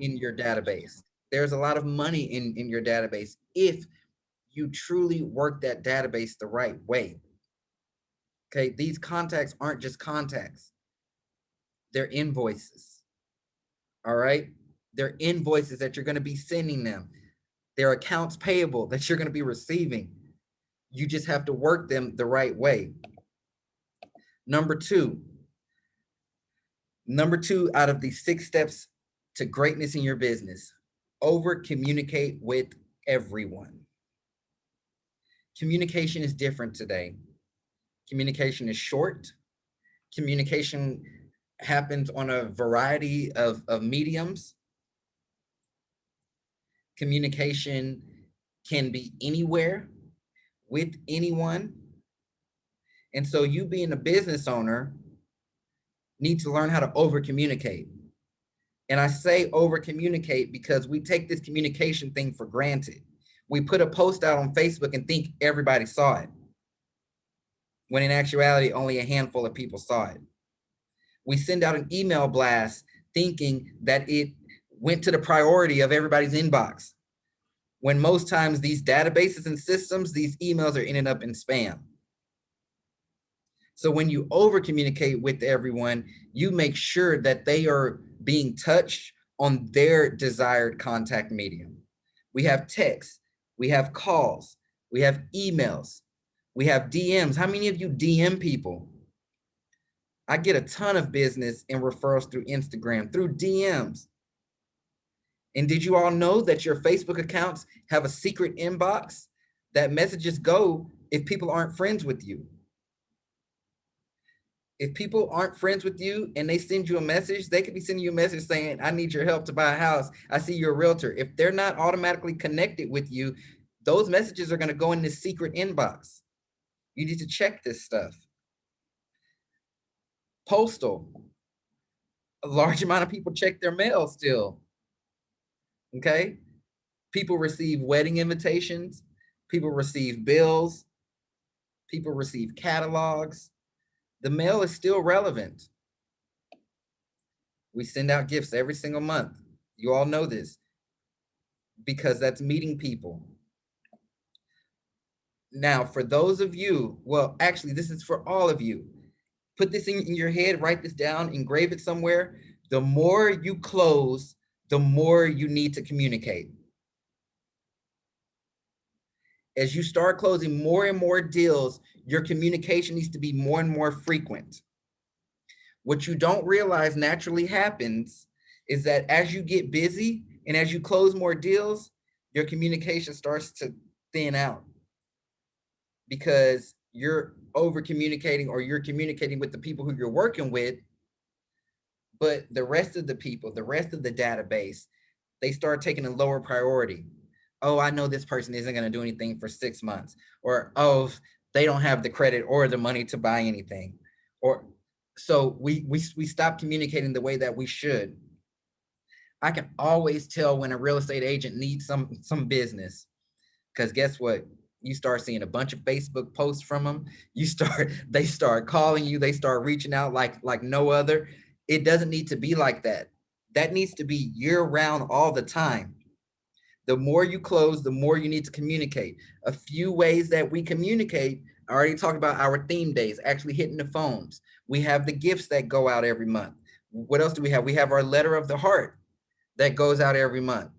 in your database. There's a lot of money in your database if you truly work that database the right way. Okay, these contacts aren't just contacts, they're invoices. All right, they're invoices that you're going to be sending them. They're accounts payable that you're going to be receiving. You just have to work them the right way. Number two out of the 6 steps to greatness in your business, over communicate with everyone. Communication is different today. Communication is short. Communication happens on a variety of mediums. Communication can be anywhere with anyone. And so you being a business owner need to learn how to over communicate. And I say over communicate because we take this communication thing for granted. We put a post out on Facebook and think everybody saw it, when in actuality, only a handful of people saw it. We send out an email blast thinking that it went to the priority of everybody's inbox, when most times these databases and systems, these emails are ending up in spam. So when you over communicate with everyone, you make sure that they are being touched on their desired contact medium. We have texts, we have calls, we have emails, we have DMs. How many of you DM people? I get a ton of business and referrals through Instagram, through DMs. And did you all know that your Facebook accounts have a secret inbox that messages go if people aren't friends with you? If people aren't friends with you and they send you a message, they could be sending you a message saying, I need your help to buy a house. I see you're a realtor. If they're not automatically connected with you, those messages are going to go in this secret inbox. You need to check this stuff. Postal. A large amount of people check their mail still. Okay? People receive wedding invitations. People receive bills. People receive catalogs. The mail is still relevant. We send out gifts every single month. You all know this because that's meeting people. Now, for those of you, well, actually, this is for all of you. Put this in your head, write this down, engrave it somewhere. The more you close, the more you need to communicate. As you start closing more and more deals, your communication needs to be more and more frequent. What you don't realize naturally happens is that as you get busy and as you close more deals, your communication starts to thin out because you're over communicating, or you're communicating with the people who you're working with, but the rest of the people, the rest of the database, they start taking a lower priority. Oh, I know this person isn't going to do anything for 6 months, or, oh, they don't have the credit or the money to buy anything. Or so we stop communicating the way that we should. I can always tell when a real estate agent needs some business, because guess what? You start seeing a bunch of Facebook posts from them. They start calling you, they start reaching out like no other. It doesn't need to be like that. That needs to be year round all the time. The more you close, the more you need to communicate. A few ways that we communicate, I already talked about our theme days, actually hitting the phones. We have the gifts that go out every month. What else do we have? We have our letter of the heart that goes out every month.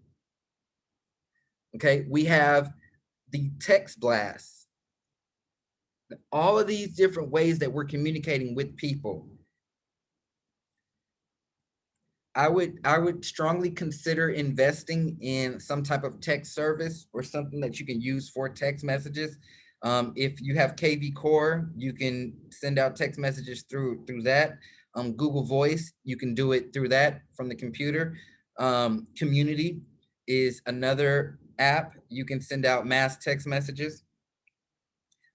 Okay, we have the text blasts. All of these different ways that we're communicating with people. I would strongly consider investing in some type of text service or something that you can use for text messages. If you have KV Core, you can send out text messages through that. Google Voice, you can do it through that from the computer. Community is another app. You can send out mass text messages.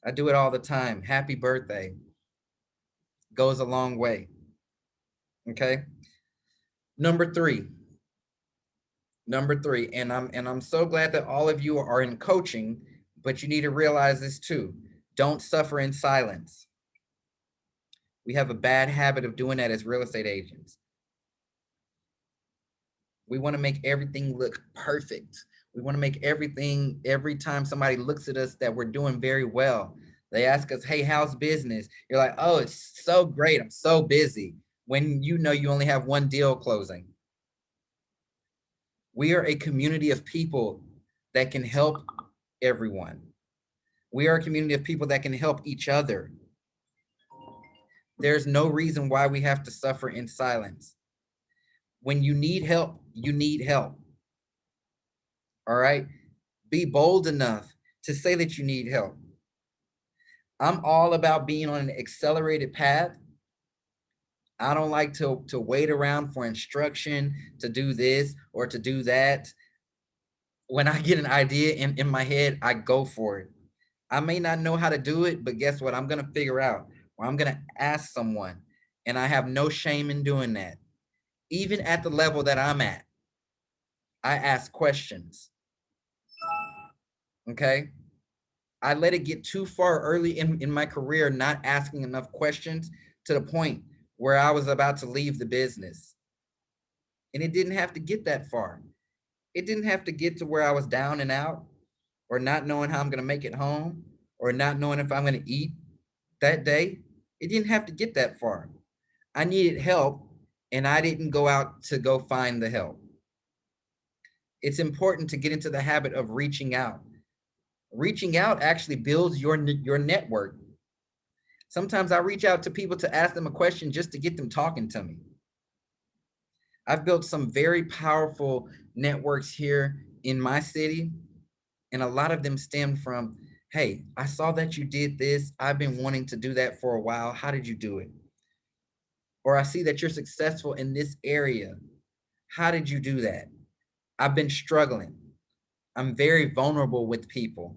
I do it all the time. Happy birthday goes a long way. Okay. Number three, and I'm so glad that all of you are in coaching, but you need to realize this too. Don't suffer in silence. We have a bad habit of doing that as real estate agents. We want to make everything look perfect. We want to make everything, every time somebody looks at us, that we're doing very well. They ask us, hey, how's business? You're like, oh, it's so great. I'm so busy. When you know you only have one deal closing. We are a community of people that can help everyone. We are a community of people that can help each other. There's no reason why we have to suffer in silence. When you need help, you need help. All right? Be bold enough to say that you need help. I'm all about being on an accelerated path. I don't like to wait around for instruction to do this or to do that. When I get an idea in my head, I go for it. I may not know how to do it, but guess what? I'm going to figure out, or I'm going to ask someone. And I have no shame in doing that. Even at the level that I'm at, I ask questions. Okay? I let it get too far early in my career, not asking enough questions, to the point where I was about to leave the business. And it didn't have to get that far. It didn't have to get to where I was down and out, or not knowing how I'm going to make it home, or not knowing if I'm going to eat that day. It didn't have to get that far. I needed help, and I didn't go out to go find the help. It's important to get into the habit of reaching out. Reaching out actually builds your network. Sometimes I reach out to people to ask them a question just to get them talking to me. I've built some very powerful networks here in my city, and a lot of them stem from, hey, I saw that you did this. I've been wanting to do that for a while. How did you do it? Or I see that you're successful in this area. How did you do that? I've been struggling. I'm very vulnerable with people.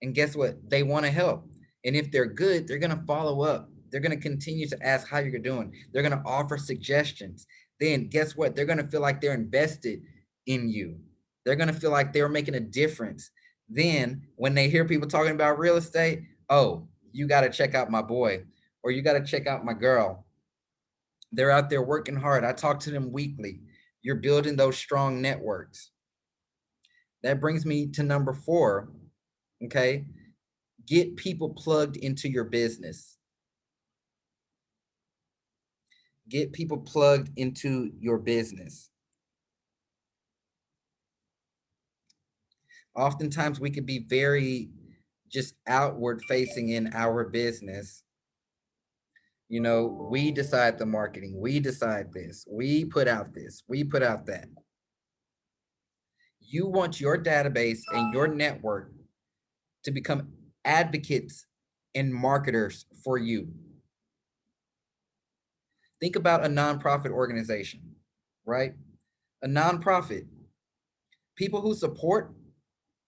And guess what? They want to help. And if they're good, they're going to follow up. They're going to continue to ask how you're doing. They're going to offer suggestions. Then guess what? They're going to feel like they're invested in you. They're going to feel like they're making a difference. Then when they hear people talking about real estate, oh, you got to check out my boy, or you got to check out my girl. They're out there working hard. I talk to them weekly. You're building those strong networks. That brings me to number 4. Okay. Get people plugged into your business. Get people plugged into your business. Oftentimes we could be very just outward facing in our business. You know, we decide the marketing, we decide this, we put out this, we put out that. You want your database and your network to become advocates and marketers for you. Think about a nonprofit organization, right? A nonprofit. People who support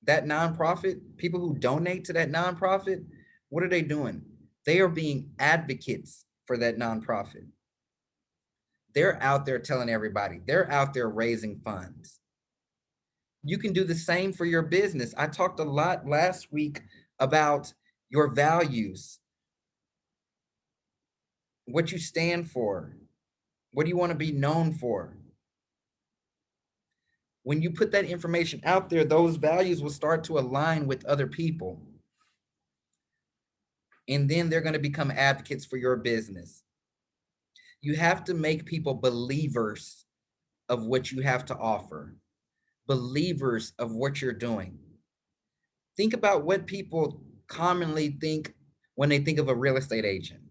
that nonprofit, people who donate to that nonprofit, what are they doing? They are being advocates for that nonprofit. They're out there telling everybody. They're out there raising funds. You can do the same for your business. I talked a lot last week about your values, what you stand for, what do you want to be known for? When you put that information out there, those values will start to align with other people. And then they're going to become advocates for your business. You have to make people believers of what you have to offer, believers of what you're doing. Think about what people commonly think when they think of a real estate agent.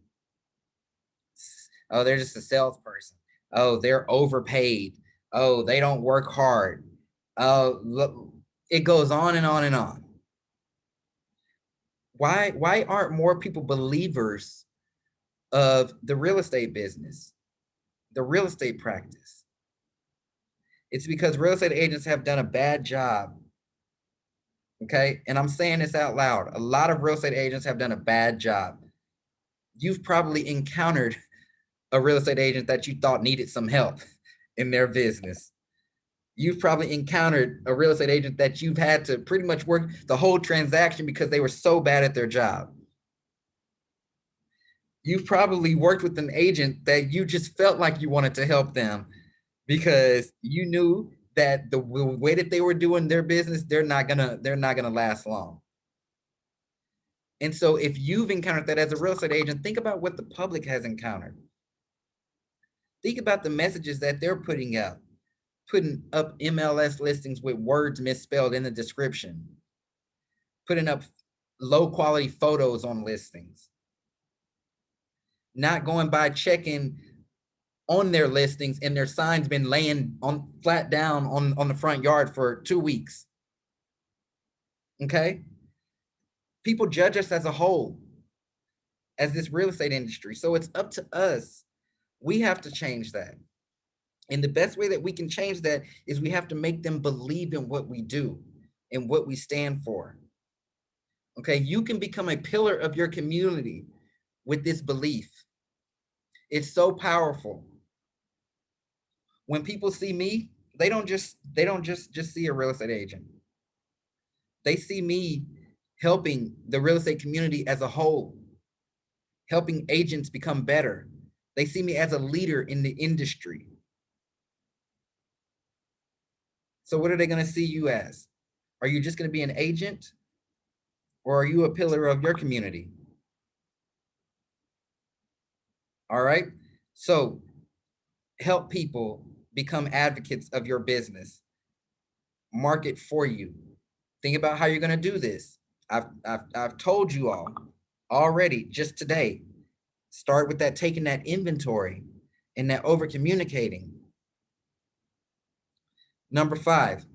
Oh, they're just a salesperson. Oh, they're overpaid. Oh, they don't work hard. Oh, look, it goes on and on and on. Why aren't more people believers of the real estate business, the real estate practice? It's because real estate agents have done a bad job Okay. And I'm saying this out loud. A lot of real estate agents have done a bad job. You've probably encountered a real estate agent that you thought needed some help in their business. You've probably encountered a real estate agent that you've had to pretty much work the whole transaction because they were so bad at their job. You've probably worked with an agent that you just felt like you wanted to help them because you knew that the way that they were doing their business, they're not gonna last long. And so if you've encountered that as a real estate agent, think about what the public has encountered. Think about the messages that they're putting out, putting up MLS listings with words misspelled in the description, putting up low quality photos on listings, not going by checking on their listings and their signs been laying on flat down on the front yard for 2 weeks. Okay. People judge us as a whole, as this real estate industry. So it's up to us. We have to change that. And the best way that we can change that is we have to make them believe in what we do and what we stand for. Okay. You can become a pillar of your community with this belief. It's so powerful. When people see me, they don't just see a real estate agent. They see me helping the real estate community as a whole, helping agents become better. They see me as a leader in the industry. So what are they going to see you as? Are you just going to be an agent, or are you a pillar of your community? All right. So help people become advocates of your business. Market for you. Think about how you're going to do this. I've told you all already just today. Start with that, taking that inventory and that over communicating. Number 5,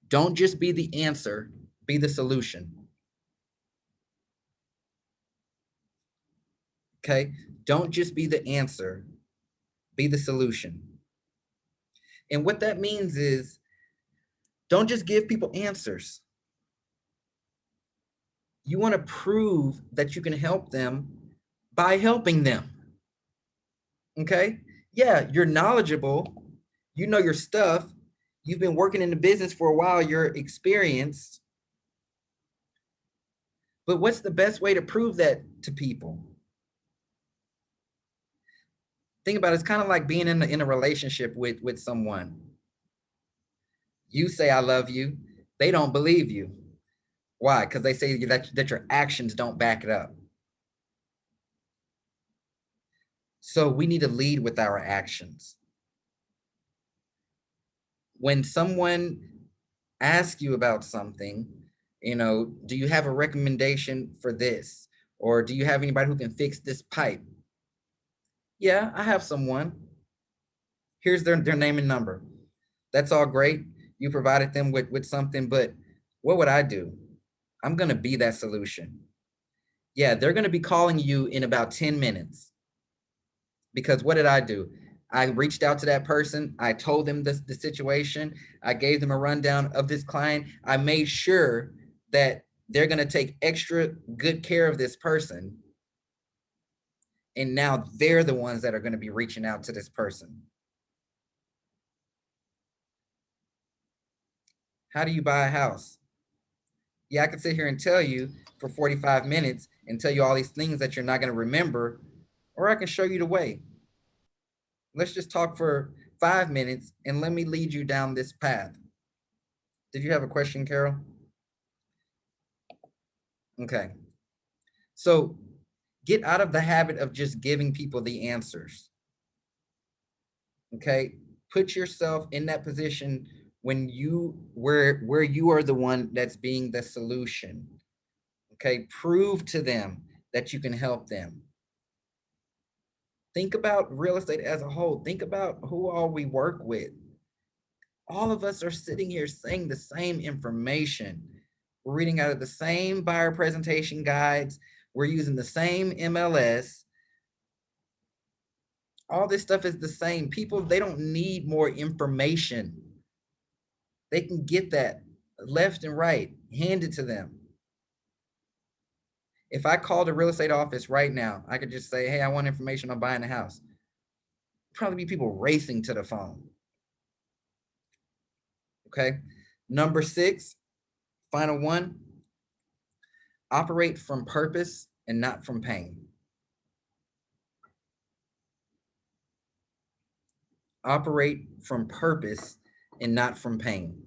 don't just be the answer, be the solution. Okay. Don't just be the answer, be the solution. And what that means is, don't just give people answers. You want to prove that you can help them by helping them. Okay? Yeah, you're knowledgeable. You know your stuff. You've been working in the business for a while. You're experienced. But what's the best way to prove that to people? Think about it. It's kind of like being in a relationship with someone. You say, I love you. They don't believe you. Why? Because they say that your actions don't back it up. So we need to lead with our actions. When someone asks you about something, do you have a recommendation for this? Or do you have anybody who can fix this pipe? Yeah, I have someone. Here's their name and number. That's all great. You provided them with something, but what would I do? I'm going to be that solution. Yeah, they're going to be calling you in about 10 minutes. Because what did I do? I reached out to that person. I told them the situation. I gave them a rundown of this client. I made sure that they're going to take extra good care of this person. And now they're the ones that are going to be reaching out to this person. How do you buy a house? Yeah, I could sit here and tell you for 45 minutes and tell you all these things that you're not going to remember, or I can show you the way. Let's just talk for 5 minutes and let me lead you down this path. Did you have a question, Carol? Okay. So get out of the habit of just giving people the answers. Okay. Put yourself in that position when where you are the one that's being the solution. Okay. Prove to them that you can help them. Think about real estate as a whole. Think about who all we work with. All of us are sitting here saying the same information. We're reading out of the same buyer presentation guides. We're using the same MLS. All this stuff is the same. People, they don't need more information. They can get that left and right, hand it to them. If I called a real estate office right now, I could just say, hey, I want information on buying a house. Probably be people racing to the phone. Okay. Number 6, final one, operate from purpose and not from pain. Operate from purpose and not from pain.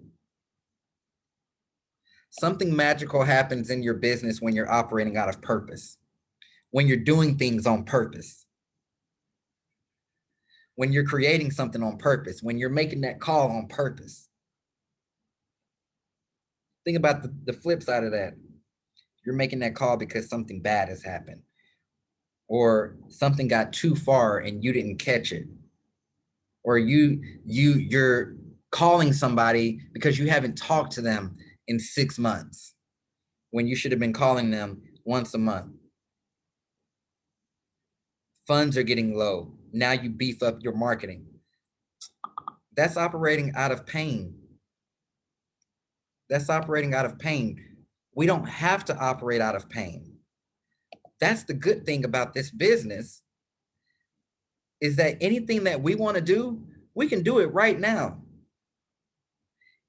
Something magical happens in your business when you're operating out of purpose, when you're doing things on purpose, when you're creating something on purpose, when you're making that call on purpose. Think about the flip side of that. You're making that call because something bad has happened, or something got too far and you didn't catch it, or you're calling somebody because you haven't talked to them in 6 months when you should have been calling them once a month. Funds are getting low. Now you beef up your marketing. That's operating out of pain. That's operating out of pain. We don't have to operate out of pain. That's the good thing about this business, is that anything that we want to do, we can do it right now.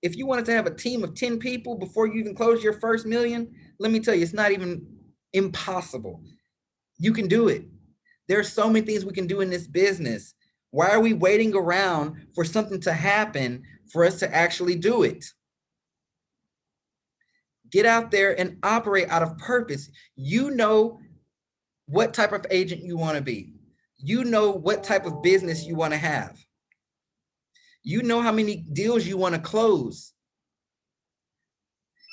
If you wanted to have a team of 10 people before you even close your first million, let me tell you, it's not even impossible. You can do it. There are so many things we can do in this business. Why are we waiting around for something to happen for us to actually do it? Get out there and operate out of purpose. You know what type of agent you want to be. You know what type of business you want to have. You know how many deals you want to close.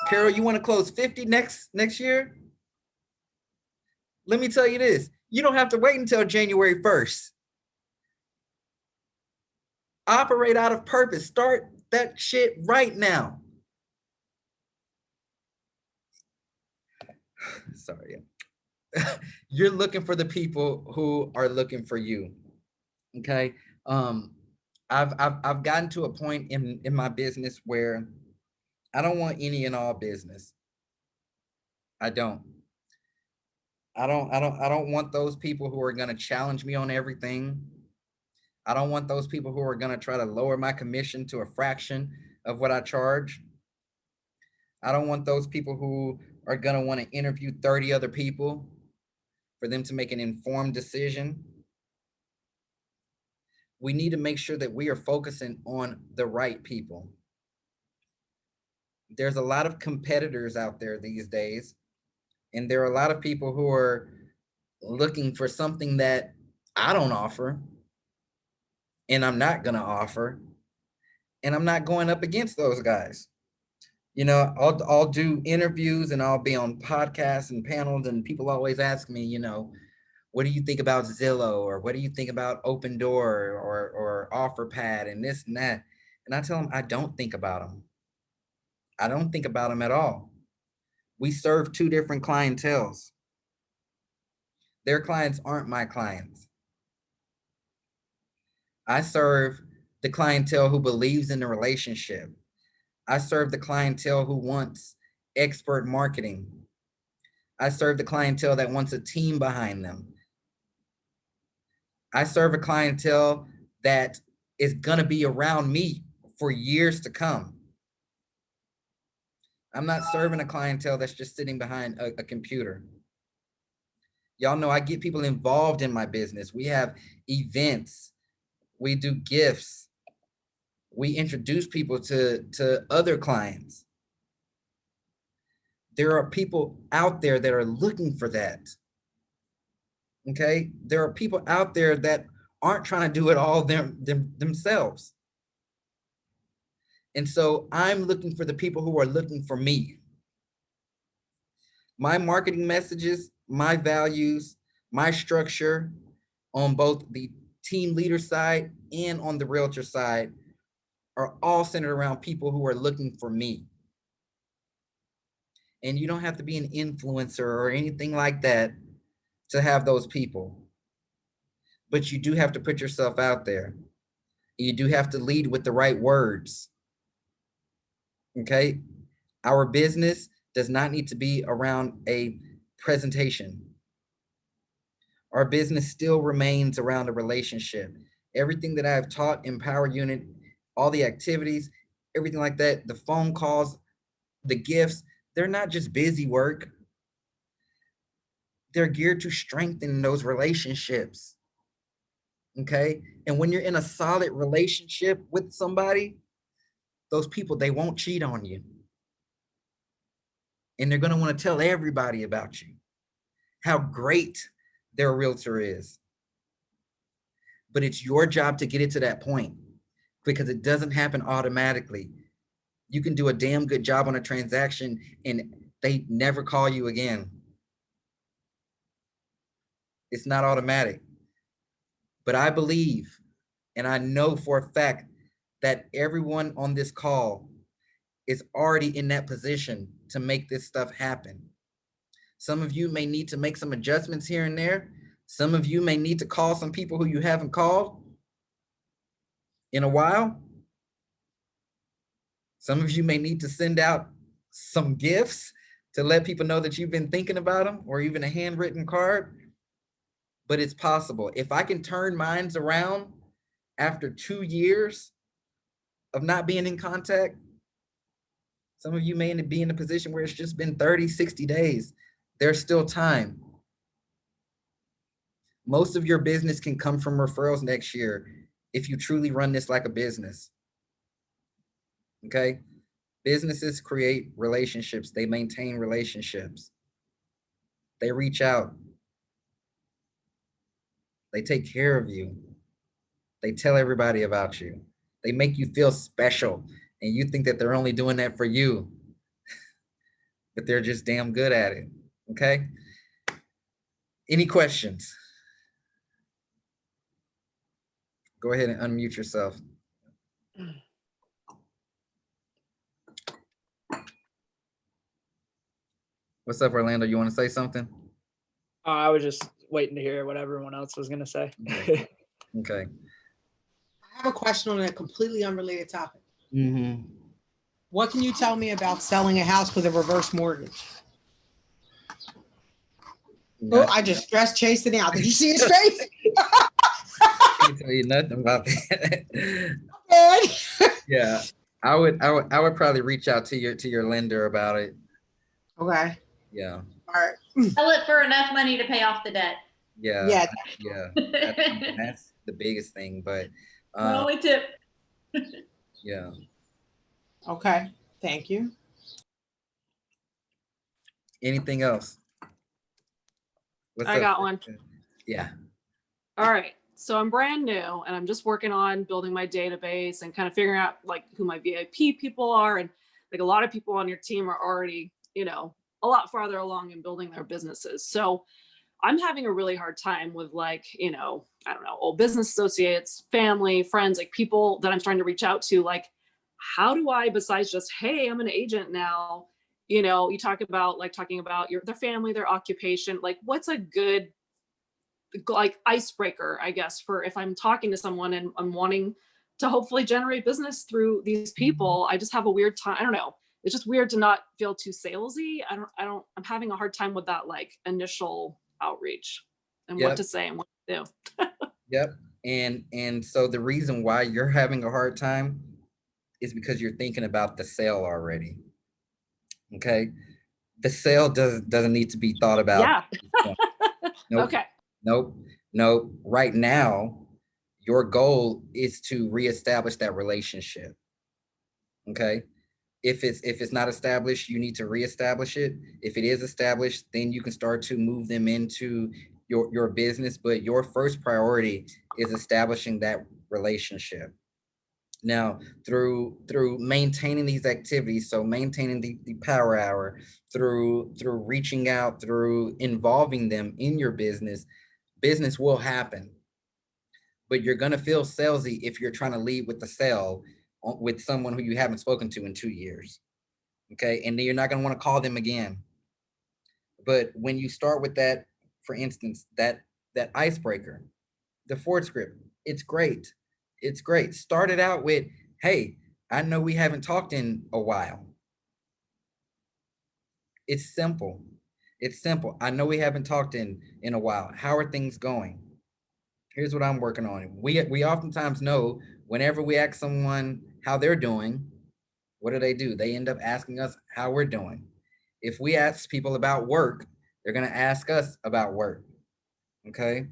Carol, you want to close 50 next year? Let me tell you this. You don't have to wait until January 1st. Operate out of purpose. Start that shit right now. Sorry. You're looking for the people who are looking for you. Okay. I've gotten to a point in my business where I don't want any and all business. I don't want those people who are going to challenge me on everything. I don't want those people who are going to try to lower my commission to a fraction of what I charge. I don't want those people who are going to want to interview 30 other people for them to make an informed decision. We need to make sure that we are focusing on the right people. There's a lot of competitors out there these days, and there are a lot of people who are looking for something that I don't offer, and I'm not going to offer, and I'm not going up against those guys. You know, I'll do interviews and I'll be on podcasts and panels, and people always ask me, you know, what do you think about Zillow, or what do you think about Open Door or OfferPad and this and that? And I tell them I don't think about them. I don't think about them at all. We serve two different clienteles. Their clients aren't my clients. I serve the clientele who believes in the relationship. I serve the clientele who wants expert marketing. I serve the clientele that wants a team behind them. I serve a clientele that is going to be around me for years to come. I'm not serving a clientele that's just sitting behind a computer. Y'all know I get people involved in my business. We have events. We do gifts. We introduce people to other clients. There are people out there that are looking for that. Okay? There are people out there that aren't trying to do it all themselves. And so I'm looking for the people who are looking for me. My marketing messages, my values, my structure on both the team leader side and on the realtor side are all centered around people who are looking for me. And you don't have to be an influencer or anything like that to have those people. But you do have to put yourself out there. You do have to lead with the right words. Okay? Our business does not need to be around a presentation. Our business still remains around a relationship. Everything that I've taught, Empower Unit, all the activities, everything like that, the phone calls, the gifts, they're not just busy work. They're geared to strengthen those relationships. Okay. And when you're in a solid relationship with somebody, those people, they won't cheat on you. And they're going to want to tell everybody about you, how great their realtor is. But it's your job to get it to that point, because it doesn't happen automatically. You can do a damn good job on a transaction and they never call you again. It's not automatic. But I believe, and I know for a fact, that everyone on this call is already in that position to make this stuff happen. Some of you may need to make some adjustments here and there. Some of you may need to call some people who you haven't called in a while. Some of you may need to send out some gifts to let people know that you've been thinking about them, or even a handwritten card. But it's possible. If I can turn minds around after 2 years of not being in contact, some of you may be in a position where it's just been 30, 60 days. There's still time. Most of your business can come from referrals next year if you truly run this like a business. Okay? Businesses create relationships. They maintain relationships. They reach out. They take care of you. They tell everybody about you. They make you feel special, and you think that they're only doing that for you, but they're just damn good at it. Okay? Any questions? Go ahead and unmute yourself. What's up, Orlando? You want to say something? I was just waiting to hear what everyone else was gonna say. Okay. I have a question on a completely unrelated topic. Mm-hmm. What can you tell me about selling a house with a reverse mortgage? Oh, I just stress chased it out. Did you see his face? I can't tell you nothing about that. Yeah, I would probably reach out to your lender about it. Okay. Yeah. All right. Sell it for enough money to pay off the debt. Yeah. Yeah. Yeah. That's the biggest thing. But My only tip. yeah. Okay. Thank you. Anything else? What's I up? got one. Yeah. All right. So I'm brand new and I'm just working on building my database and kind of figuring out like who my VIP people are. And like a lot of people on your team are already, you know, a lot farther along in building their businesses. So I'm having a really hard time with like, you know, I don't know, old business associates, family, friends, like people that I'm starting to reach out to. Like, how do I, besides just, hey, I'm an agent now, you know, you talk about like talking about their family, their occupation, like what's a good like icebreaker, I guess, for if I'm talking to someone and I'm wanting to hopefully generate business through these people. I just have a weird time. I don't know. It's just weird to not feel too salesy. I'm having a hard time with that like initial outreach and Yep. what to say and what to do. Yep. And so the reason why you're having a hard time is because you're thinking about the sale already. Okay. The sale doesn't need to be thought about. Yeah. Nope. Okay. Nope. Right now, your goal is to reestablish that relationship. Okay. If it's not established, you need to reestablish it. If it is established, then you can start to move them into your business. But your first priority is establishing that relationship. Now, through maintaining these activities, so maintaining the power hour, through reaching out, through involving them in your business will happen. But you're gonna feel salesy if you're trying to lead with the sale with someone who you haven't spoken to in 2 years. Okay, and then you're not gonna want to call them again. But when you start with that, for instance, that icebreaker, the Ford script, it's great. It's great. Start it out with, hey, I know we haven't talked in a while. It's simple. It's simple. I know we haven't talked in a while. How are things going? Here's what I'm working on. We oftentimes know whenever we ask someone how they're doing, what do? They end up asking us how we're doing. If we ask people about work, they're going to ask us about work. Okay.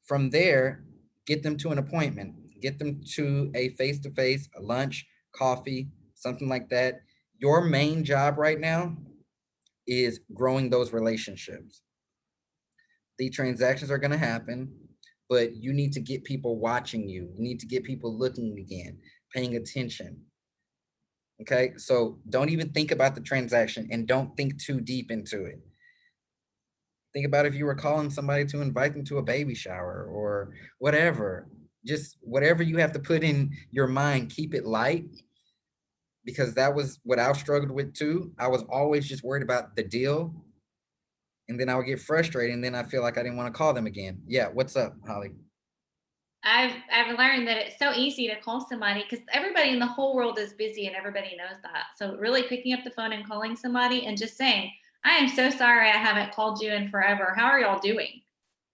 From there, get them to an appointment, get them to a face to face, a lunch, coffee, something like that. Your main job right now is growing those relationships. The transactions are going to happen, but you need to get people watching you. You need to get people looking again, paying attention. Okay. So don't even think about the transaction and don't think too deep into it. Think about if you were calling somebody to invite them to a baby shower or whatever. Just whatever you have to put in your mind, keep it light, because that was what I struggled with too. I was always just worried about the deal, and then I would get frustrated, and then I feel like I didn't want to call them again. Yeah, what's up, Holly? I've learned that it's so easy to call somebody because everybody in the whole world is busy and everybody knows that. So really picking up the phone and calling somebody and just saying, I am so sorry I haven't called you in forever. How are y'all doing?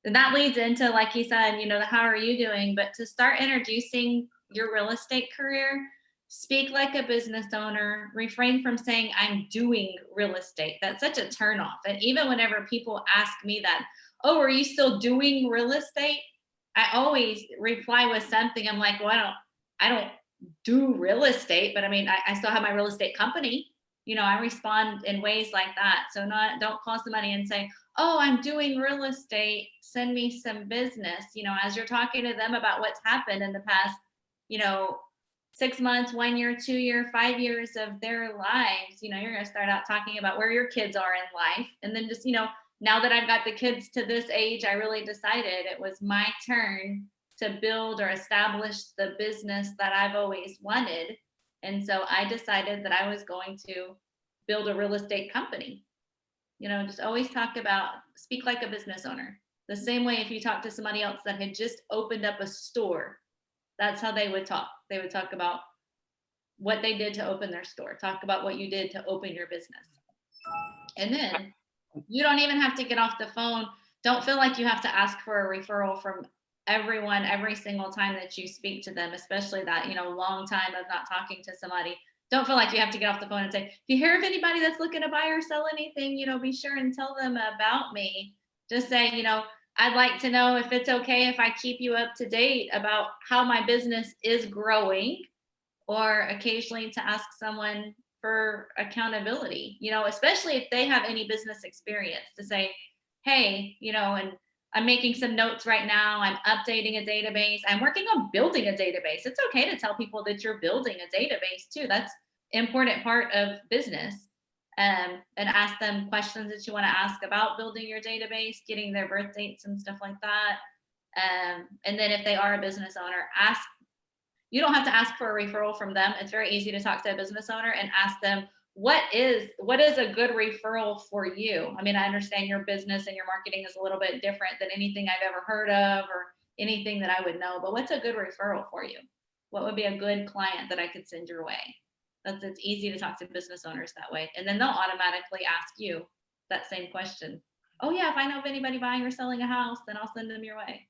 And that leads into, like you said, the how are you doing? But to start introducing your real estate career, speak like a business owner, refrain from saying I'm doing real estate. That's such a turnoff. And even whenever people ask me that, oh, are you still doing real estate? I always reply with something. I'm like, well, I don't do real estate, but I mean, I still have my real estate company. I respond in ways like that. So don't call somebody and say, oh, I'm doing real estate, send me some business. As you're talking to them about what's happened in the past, 6 months, 1 year, 2 year, 5 years of their lives, you're going to start out talking about where your kids are in life. And then just, now that I've got the kids to this age, I really decided it was my turn to build or establish the business that I've always wanted. And so I decided that I was going to build a real estate company. Just always speak like a business owner. The same way if you talk to somebody else that had just opened up a store, that's how they would talk. They would talk about what they did to open their store, talk about what you did to open your business. And then you don't even have to get off the phone. Don't feel like you have to ask for a referral from everyone every single time that you speak to them, especially that, long time of not talking to somebody. Don't feel like you have to get off the phone and say, if you hear of anybody that's looking to buy or sell anything, be sure and tell them about me. Just say, I'd like to know if it's okay if I keep you up to date about how my business is growing, or occasionally to ask someone for accountability, especially if they have any business experience, to say, hey, and I'm making some notes right now. I'm updating a database. I'm working on building a database. It's okay to tell people that you're building a database too. That's an important part of business. And ask them questions that you want to ask about building your database, getting their birth dates and stuff like that. And then if they are a business owner, you don't have to ask for a referral from them. It's very easy to talk to a business owner and ask them, what is a good referral for you? I mean, I understand your business and your marketing is a little bit different than anything I've ever heard of or anything that I would know, but what's a good referral for you? What would be a good client that I could send your way? It's easy to talk to business owners that way. And then they'll automatically ask you that same question. Oh yeah, if I know of anybody buying or selling a house, then I'll send them your way.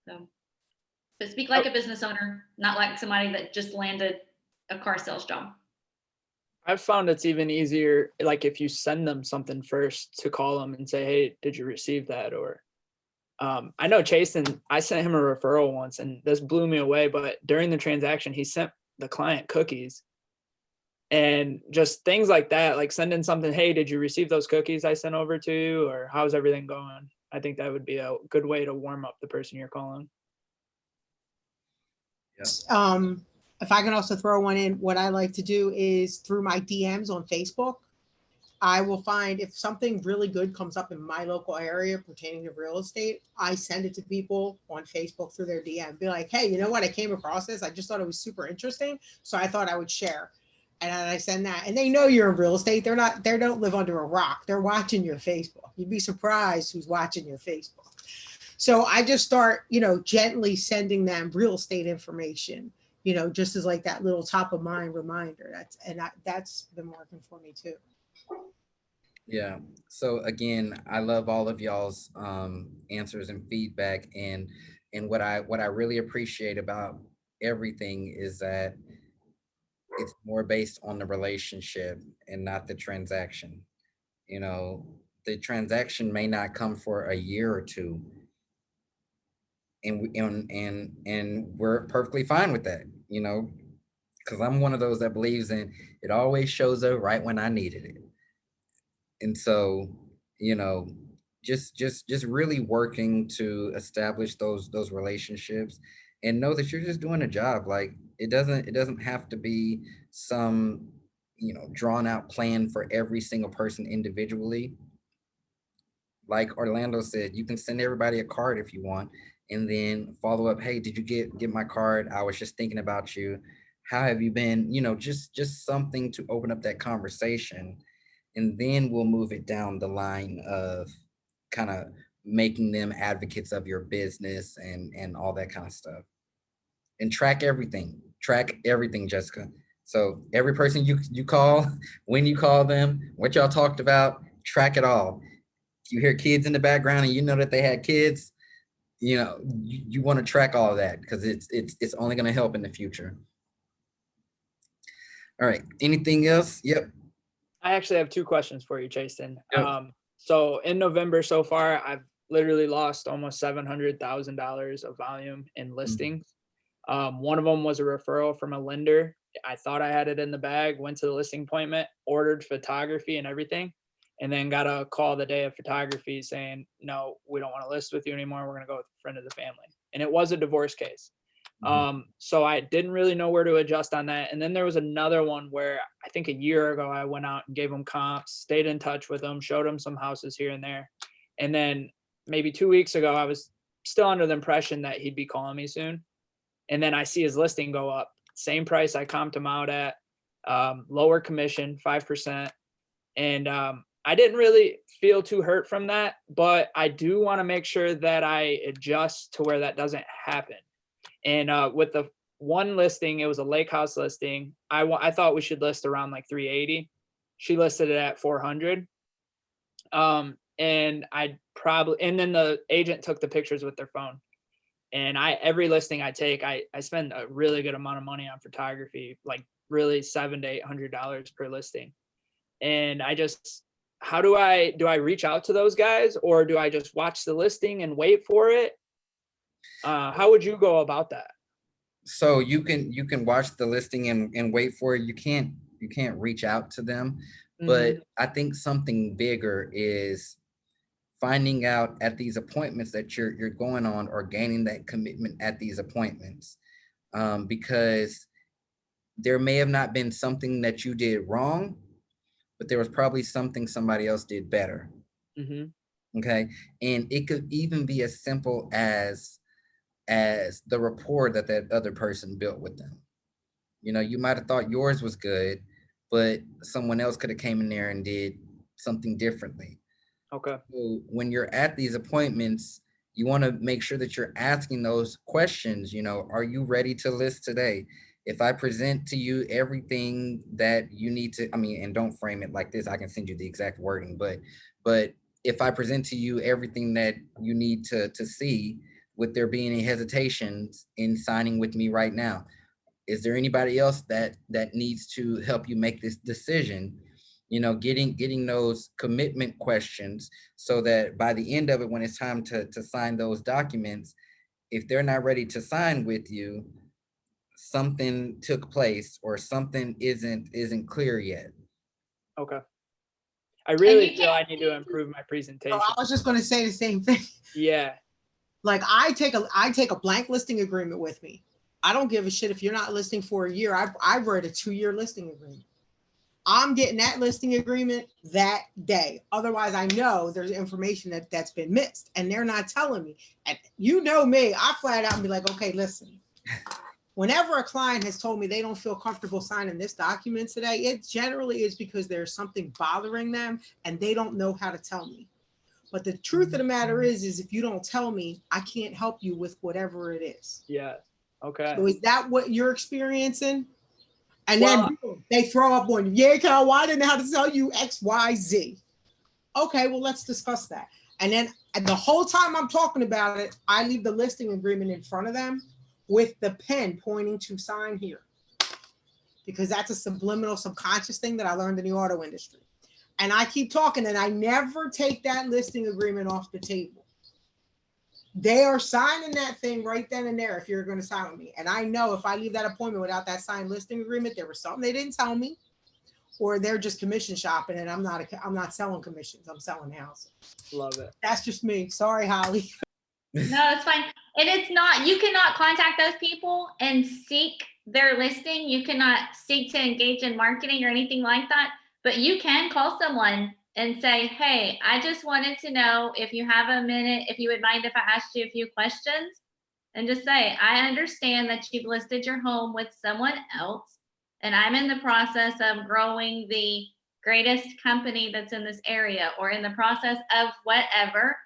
So, but speak like a business owner, not like somebody that just landed a car sales job. I've found it's even easier, like if you send them something first, to call them and say, hey, did you receive that? Or I know Chasen, I sent him a referral once and this blew me away, but during the transaction, he sent the client cookies. And just things like that, like sending something, hey, did you receive those cookies I sent over to you? Or how's everything going? I think that would be a good way to warm up the person you're calling. If I can also throw one in, what I like to do is through my DMs on Facebook, I will find if something really good comes up in my local area pertaining to real estate, I send it to people on Facebook through their DM. Be like, hey, you know what? I came across this. I just thought it was super interesting. So I thought I would share. And I send that. And they know you're in real estate. They don't live under a rock. They're watching your Facebook. You'd be surprised who's watching your Facebook. So I just start, gently sending them real estate information, just as like that little top of mind reminder. That's been working for me too. Yeah. So again, I love all of y'all's answers and feedback, and what I really appreciate about everything is that it's more based on the relationship and not the transaction. You know, the transaction may not come for a year or two, and we're perfectly fine with that. You know, because I'm one of those that believes in it always shows up right when I needed it. And so, you know, just really working to establish those relationships and know that you're just doing a job. Like it doesn't have to be some, drawn out plan for every single person individually. Like Orlando said, you can send everybody a card if you want, and then follow up. Hey, did you get my card? I was just thinking about you. How have you been? Just something to open up that conversation, and then we'll move it down the line of kind of making them advocates of your business and all that kind of stuff. And track everything, Jessica. So every person you call, when you call them, what y'all talked about, track it all. You hear kids in the background and you know that they had kids, you want to track all of that because it's only going to help in the future. All right, anything else? Yep. I actually have two questions for you, Jason. Yep. So in November so far, I've literally lost almost $700,000 of volume in listings. One of them was a referral from a lender. I thought I had it in the bag, went to the listing appointment, ordered photography and everything, and then got a call the day of photography saying, no, we don't want to list with you anymore. We're going to go with a friend of the family. And it was a divorce case. So I didn't really know where to adjust on that. And then there was another one where I think a year ago, I went out and gave them comps, stayed in touch with them, showed them some houses here and there. And then maybe 2 weeks ago, I was still under the impression that he'd be calling me soon. And then I see his listing go up, same price I comped him out at, lower commission, 5%. And I didn't really feel too hurt from that, but I do want to make sure that I adjust to where that doesn't happen. And with the one listing, it was a lake house listing. I thought we should list around like 380. She listed it at 400. And then the agent took the pictures with their phone. And every listing I take, I spend a really good amount of money on photography, like really $700 to $800 per listing. And how do I reach out to those guys, or do I just watch the listing and wait for it? How would you go about that? So you can watch the listing and wait for it. You can't reach out to them, but I think something bigger is finding out at these appointments that you're going on, or gaining that commitment at these appointments, because there may have not been something that you did wrong, but there was probably something somebody else did better. Okay, and it could even be as simple as the rapport that other person built with them. You might have thought yours was good, but someone else could have came in there and did something differently. Okay. So when you're at these appointments, you want to make sure that you're asking those questions. Are you ready to list today? If I present to you everything that you need to, and don't frame it like this, I can send you the exact wording, but if I present to you everything that you need to see, would there be any hesitations in signing with me right now? Is there anybody else that needs to help you make this decision? Getting those commitment questions, so that by the end of it, when it's time to sign those documents, if they're not ready to sign with you, something took place or something isn't clear yet. Okay. I really feel I need to improve my presentation. I was just going to say the same thing. Yeah. Like I take a blank listing agreement with me. I don't give a shit if you're not listing for a year. I've read a 2-year listing agreement. I'm getting that listing agreement that day. Otherwise, I know there's information that's been missed and they're not telling me. And you know me, I flat out and be like, okay, listen. Whenever a client has told me they don't feel comfortable signing this document today, it generally is because there's something bothering them and they don't know how to tell me. But the truth of the matter is if you don't tell me, I can't help you with whatever it is. Yeah. Okay. So is that what you're experiencing? And then they throw up on you. Yeah, Carol, why didn't I have to tell you X, Y, Z? Okay, well, let's discuss that. And then and the whole time I'm talking about it, I leave the listing agreement in front of them with the pen pointing to sign here. Because that's a subliminal, subconscious thing that I learned in the auto industry. And I keep talking and I never take that listing agreement off the table. They are signing that thing right then and there if you're going to sign with me. And I know if I leave that appointment without that signed listing agreement, there was something they didn't tell me, or they're just commission shopping and I'm not selling commissions. I'm selling houses. Love it. That's just me. Sorry, Holly. No, it's fine. And it's not, you cannot contact those people and seek their listing. You cannot seek to engage in marketing or anything like that, but you can call someone and say, hey, I just wanted to know if you have a minute, if you would mind if I asked you a few questions, and just say, I understand that you've listed your home with someone else, and I'm in the process of growing the greatest company that's in this area, or in the process of whatever.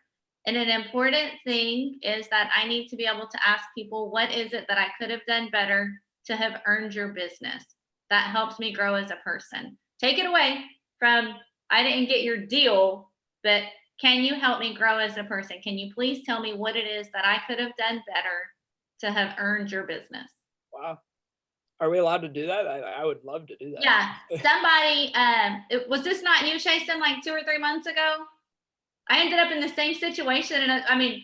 And an important thing is that I need to be able to ask people, what is it that I could have done better to have earned your business? That helps me grow as a person. Take it away from, I didn't get your deal, but can you help me grow as a person? Can you please tell me what it is that I could have done better to have earned your business? Wow. Are we allowed to do that? I would love to do that. Yeah, somebody, was this not you, Chasen, like 2 or 3 months ago? I ended up in the same situation. And I mean,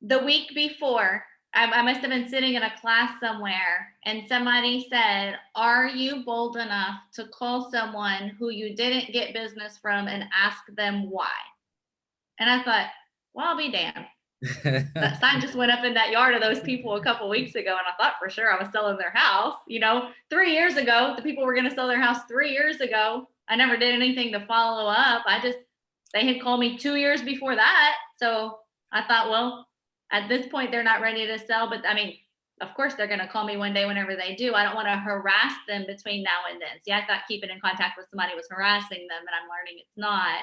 the week before, I must have been sitting in a class somewhere and somebody said, are you bold enough to call someone who you didn't get business from and ask them why? And I thought, well, I'll be damned. That sign just went up in that yard of those people a couple weeks ago. And I thought for sure I was selling their house. 3 years ago, the people were going to sell their house 3 years ago. I never did anything to follow up. They had called me 2 years before that. So I thought, well, at this point, they're not ready to sell. But I mean, of course, they're going to call me one day whenever they do. I don't want to harass them between now and then. See, I thought keeping in contact with somebody was harassing them, and I'm learning it's not.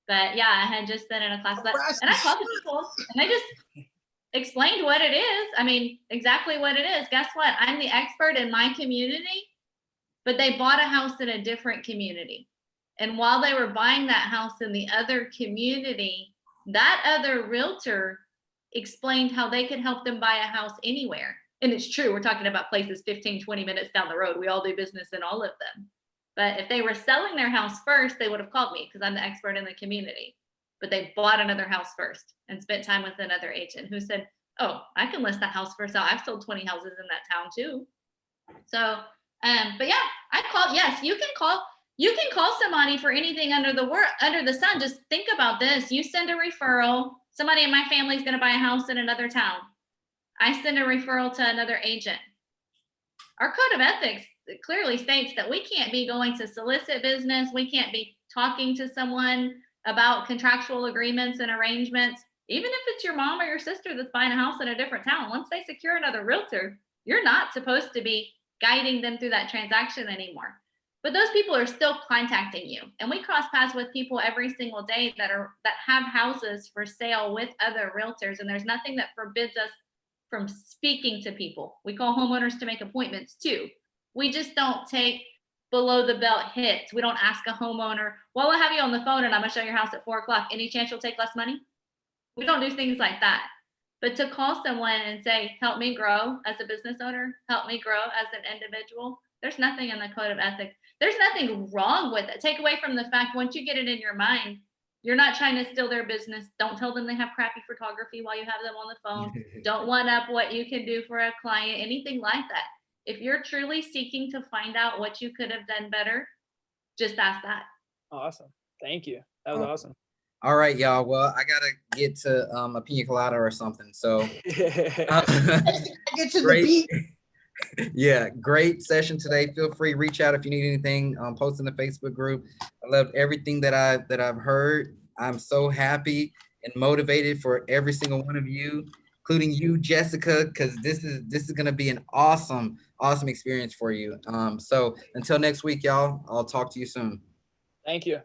But yeah, I had just been in a class with that, and I called the people and they just explained what it is. I mean, exactly what it is. Guess what? I'm the expert in my community, but they bought a house in a different community. And while they were buying that house in the other community, that other realtor explained how they could help them buy a house anywhere. And it's true, we're talking about places 15, 20 minutes down the road. We all do business in all of them. But if they were selling their house first, they would have called me because I'm the expert in the community. But they bought another house first and spent time with another agent who said, oh, I can list that house for sale. I've sold 20 houses in that town too. So, but yeah, I called, yes, you can call somebody for anything under the sun. Just think about this. You send a referral. Somebody in my family is going to buy a house in another town. I send a referral to another agent. Our code of ethics clearly states that we can't be going to solicit business. We can't be talking to someone about contractual agreements and arrangements. Even if it's your mom or your sister that's buying a house in a different town, once they secure another realtor, you're not supposed to be guiding them through that transaction anymore. But those people are still contacting you. And we cross paths with people every single day that have houses for sale with other realtors. And there's nothing that forbids us from speaking to people. We call homeowners to make appointments too. We just don't take below the belt hits. We don't ask a homeowner, well, I'll have you on the phone and I'm gonna show your house at 4 o'clock. Any chance you'll take less money? We don't do things like that. But to call someone and say, help me grow as a business owner, help me grow as an individual, there's nothing in the code of ethics. There's nothing wrong with it. Take away from the fact, once you get it in your mind, you're not trying to steal their business. Don't tell them they have crappy photography while you have them on the phone. Don't one up what you can do for a client, anything like that. If you're truly seeking to find out what you could have done better, just ask that. Awesome. Thank you. That was awesome. All right, y'all. Well, I gotta get to a pina colada or something. So Get to Great. the beat. yeah, great session today. Feel free, reach out if you need anything. Post in the Facebook group. I loved everything that I've heard. I'm so happy and motivated for every single one of you, including you, Jessica, because this is gonna be an awesome experience for you. So until next week, y'all, I'll talk to you soon. Thank you.